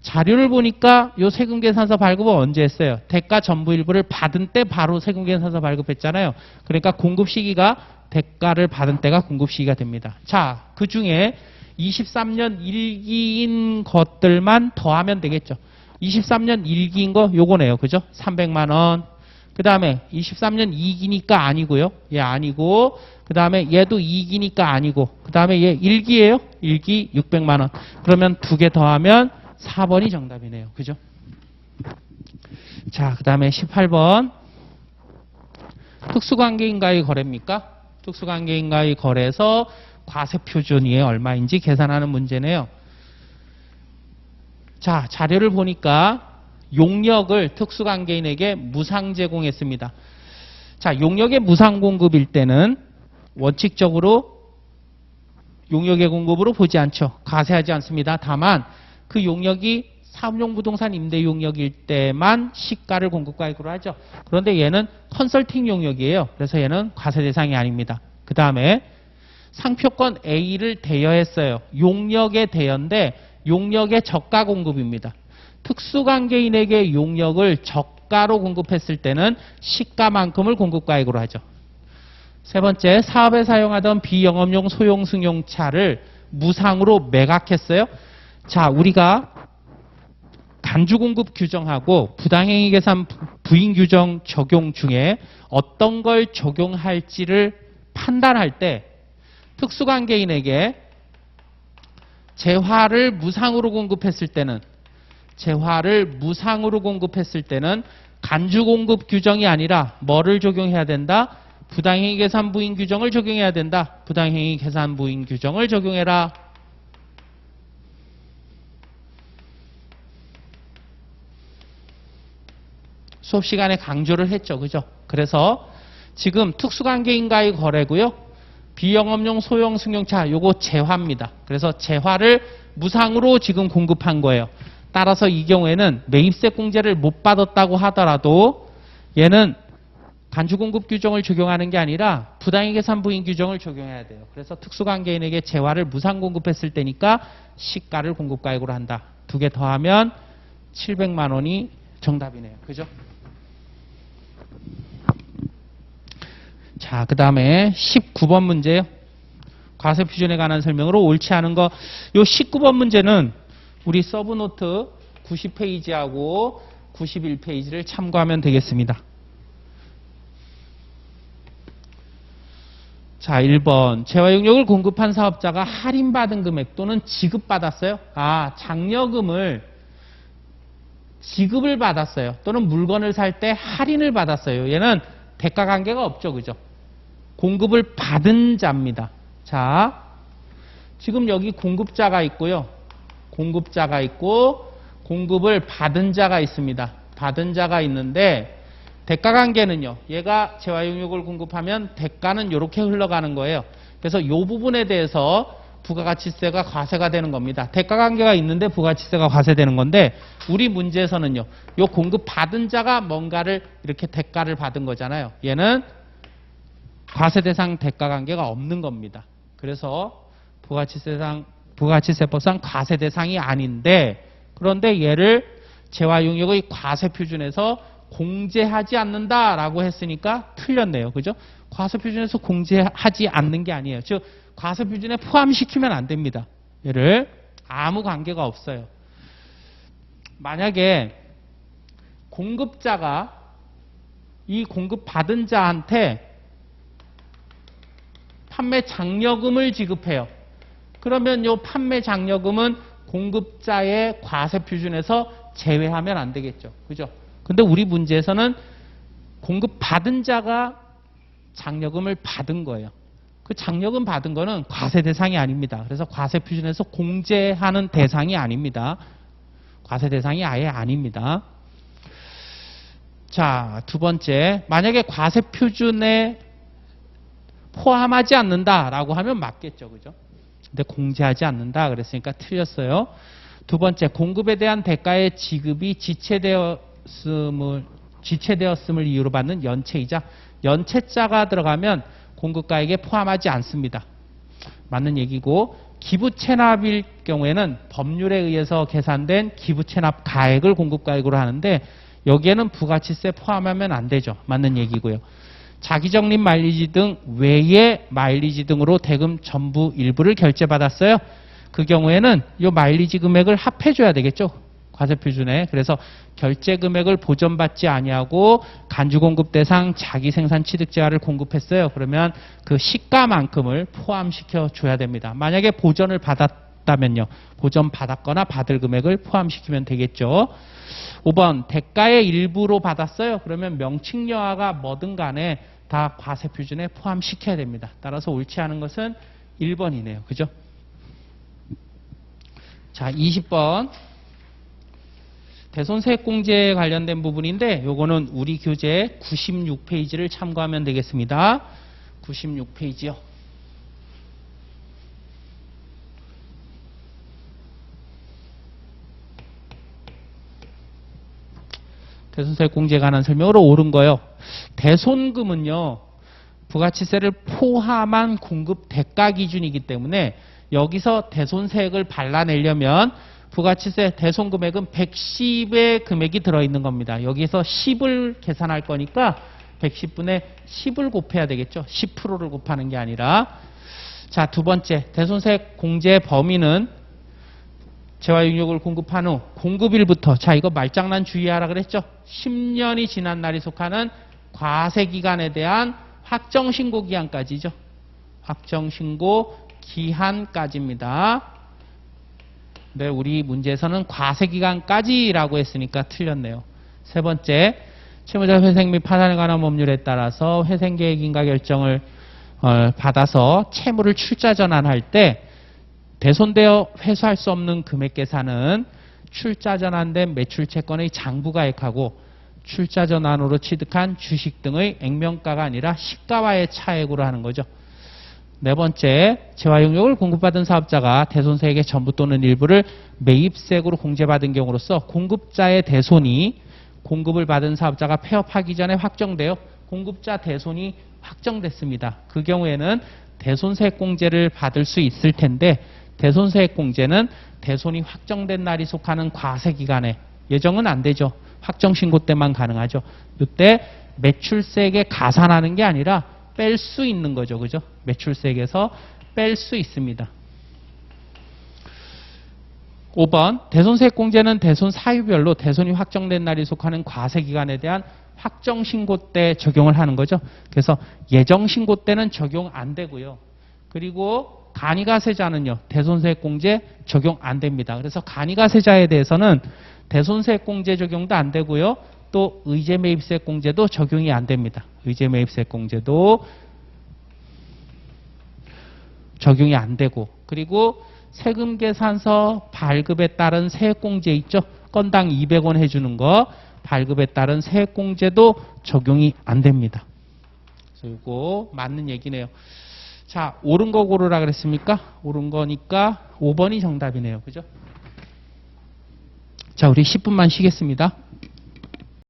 S1: 자료를 보니까 요 세금 계산서 발급은 언제 했어요? 대가 전부 일부를 받은 때 바로 세금 계산서 발급했잖아요. 그러니까 공급 시기가 대가를 받은 때가 공급 시기가 됩니다. 자, 그 중에 23년 1기인 것들만 더하면 되겠죠. 23년 1기인 거 요거네요. 그죠? 300만 원. 그 다음에 23년 2기니까 아니고요. 얘 아니고, 그 다음에 얘도 2기니까 아니고, 그 다음에 얘 1기예요. 1기 600만 원. 그러면 두 개 더하면 4번이 정답이네요. 그죠? 자, 그 다음에 18번. 특수관계인과의 거래입니까? 특수관계인과의 거래에서 과세표준이 얼마인지 계산하는 문제네요. 자, 자료를 보니까 용역을 특수관계인에게 무상 제공했습니다. 자, 용역의 무상 공급일 때는 원칙적으로 용역의 공급으로 보지 않죠. 과세하지 않습니다. 다만 그 용역이 사업용 부동산 임대 용역일 때만 시가를 공급과액으로 하죠. 그런데 얘는 컨설팅 용역이에요. 그래서 얘는 과세 대상이 아닙니다. 그 다음에 상표권 A를 대여했어요. 용역의 대여인데 용역의 저가 공급입니다. 특수관계인에게 용역을 저가로 공급했을 때는 시가만큼을 공급과액으로 하죠. 세 번째, 사업에 사용하던 비영업용 소형 승용차를 무상으로 매각했어요. 자, 우리가 간주공급 규정하고 부당행위 계산 부인 규정 적용 중에 어떤 걸 적용할지를 판단할 때 특수관계인에게 재화를 무상으로 공급했을 때는 간주공급 규정이 아니라 뭐를 적용해야 된다? 부당행위 계산 부인 규정을 적용해야 된다. 부당행위 계산 부인 규정을 적용해라. 수업 시간에 강조를 했죠. 그죠? 그래서 지금 특수관계인과의 거래고요. 비영업용 소형 승용차 요거 재화입니다. 그래서 재화를 무상으로 지금 공급한 거예요. 따라서 이 경우에는 매입세 공제를 못 받았다고 하더라도 얘는 간주공급 규정을 적용하는 게 아니라 부당행위 계산 부인 규정을 적용해야 돼요. 그래서 특수관계인에게 재화를 무상 공급했을 때니까 시가를 공급가액으로 한다. 두 개 더하면 700만 원이 정답이네요. 그죠? 자, 그 다음에 19번 문제요. 과세표준에 관한 설명으로 옳지 않은 거. 요 19번 문제는 우리 서브노트 90페이지하고 91페이지를 참고하면 되겠습니다. 자, 1번. 재화용역을 공급한 사업자가 할인받은 금액 또는 지급받았어요. 아, 장려금을 지급을 받았어요. 또는 물건을 살 때 할인을 받았어요. 얘는 대가 관계가 없죠. 그죠? 공급을 받은 자입니다. 자, 지금 여기 공급자가 있고요. 공급자가 있고 공급을 받은 자가 있습니다. 받은 자가 있는데 대가 관계는요. 얘가 재화용역을 공급하면 대가는 이렇게 흘러가는 거예요. 그래서 이 부분에 대해서 부가가치세가 과세가 되는 겁니다. 대가 관계가 있는데 부가가치세가 과세되는 건데 우리 문제에서는요. 이 공급 받은 자가 뭔가를 이렇게 대가를 받은 거잖아요. 얘는 과세 대상 대가 관계가 없는 겁니다. 그래서 부가가치세법상 과세 대상이 아닌데 그런데 얘를 재화용역의 과세표준에서 공제하지 않는다라고 했으니까 틀렸네요. 그죠? 과세표준에서 공제하지 않는 게 아니에요. 즉 과세표준에 포함시키면 안 됩니다. 얘를 아무 관계가 없어요. 만약에 공급자가 이 공급받은 자한테 판매 장려금을 지급해요. 그러면 이 판매 장려금은 공급자의 과세 표준에서 제외하면 안 되겠죠. 그죠? 근데 우리 문제에서는 공급받은 자가 장려금을 받은 거예요. 그 장려금 받은 거는 과세 대상이 아닙니다. 그래서 과세 표준에서 공제하는 대상이 아닙니다. 과세 대상이 아예 아닙니다. 자, 두 번째. 만약에 과세 표준에 포함하지 않는다라고 하면 맞겠죠. 그죠? 근데 공제하지 않는다 그랬으니까 틀렸어요. 두 번째, 공급에 대한 대가의 지급이 지체되었음을 이유로 받는 연체이자, 연체자가 들어가면 공급가액에 포함하지 않습니다. 맞는 얘기고, 기부채납일 경우에는 법률에 의해서 계산된 기부채납 가액을 공급가액으로 하는데 여기에는 부가치세 포함하면 안 되죠. 맞는 얘기고요. 자기적립 마일리지 등 외의 마일리지 등으로 대금 전부 일부를 결제받았어요. 그 경우에는 이 마일리지 금액을 합해줘야 되겠죠. 과세 표준에. 그래서 결제 금액을 보전받지 아니하고 간주 공급 대상 자기 생산 취득재화를 공급했어요. 그러면 그 시가만큼을 포함시켜 줘야 됩니다. 만약에 보전을 받았다면요. 보전 받았거나 받을 금액을 포함시키면 되겠죠. 5번, 대가의 일부로 받았어요. 그러면 명칭여하가 뭐든 간에 다 과세 표준에 포함시켜야 됩니다. 따라서 옳지 않은 것은 1번이네요. 그죠? 자, 20번. 대손세액공제에 관련된 부분인데 요거는 우리 교재 96페이지를 참고하면 되겠습니다. 96페이지요. 대손세액공제에 관한 설명으로 옳은 거요. 대손금은요, 부가치세를 포함한 공급 대가 기준이기 때문에 여기서 대손세액을 발라내려면 부가치세 대손금액은 110의 금액이 들어있는 겁니다. 여기서 10을 계산할 거니까 110분의 10을 곱해야 되겠죠. 10%를 곱하는 게 아니라. 자, 두 번째, 대손세액 공제 범위는 재화용역을 공급한 후 공급일부터, 자, 이거 말장난 주의하라 그랬죠. 10년이 지난 날이 속하는 과세기간에 대한 확정신고 기한까지죠. 확정신고 기한까지입니다. 네, 우리 문제에서는 과세기간까지라고 했으니까 틀렸네요. 세 번째, 채무자 회생 및 파산에 관한 법률에 따라서 회생계획인가 결정을 받아서 채무를 출자 전환할 때 대손되어 회수할 수 없는 금액 계산은 출자 전환된 매출채권의 장부가액하고 출자 전환으로 취득한 주식 등의 액면가가 아니라 시가와의 차액으로 하는 거죠. 네 번째, 재화용역을 공급받은 사업자가 대손세액의 전부 또는 일부를 매입세액으로 공제받은 경우로서 공급자의 대손이 공급을 받은 사업자가 폐업하기 전에 확정되어 공급자 대손이 확정됐습니다. 그 경우에는 대손세액 공제를 받을 수 있을 텐데 대손세액 공제는 대손이 확정된 날이 속하는 과세기간에 예정은 안 되죠. 확정신고 때만 가능하죠. 이때 매출세액에 가산하는 게 아니라 뺄 수 있는 거죠. 그죠? 매출세액에서 뺄 수 있습니다. 5번, 대손세액 공제는 대손 사유별로 대손이 확정된 날이 속하는 과세기간에 대한 확정신고 때 적용을 하는 거죠. 그래서 예정신고 때는 적용 안 되고요. 그리고 간이가세자는요, 대손세액 공제 적용 안 됩니다. 그래서 간이가세자에 대해서는 대손세액 공제 적용도 안 되고요. 또 의제매입세액 공제도 적용이 안 됩니다. 의제매입세액 공제도 적용이 안 되고, 그리고 세금계산서 발급에 따른 세액공제 있죠? 건당 200원 해주는 거, 발급에 따른 세액공제도 적용이 안 됩니다. 그래서 이거 맞는 얘기네요. 자, 옳은 거 고르라 그랬습니까? 옳은 거니까 5번이 정답이네요. 그죠? 자, 우리 10분만 쉬겠습니다.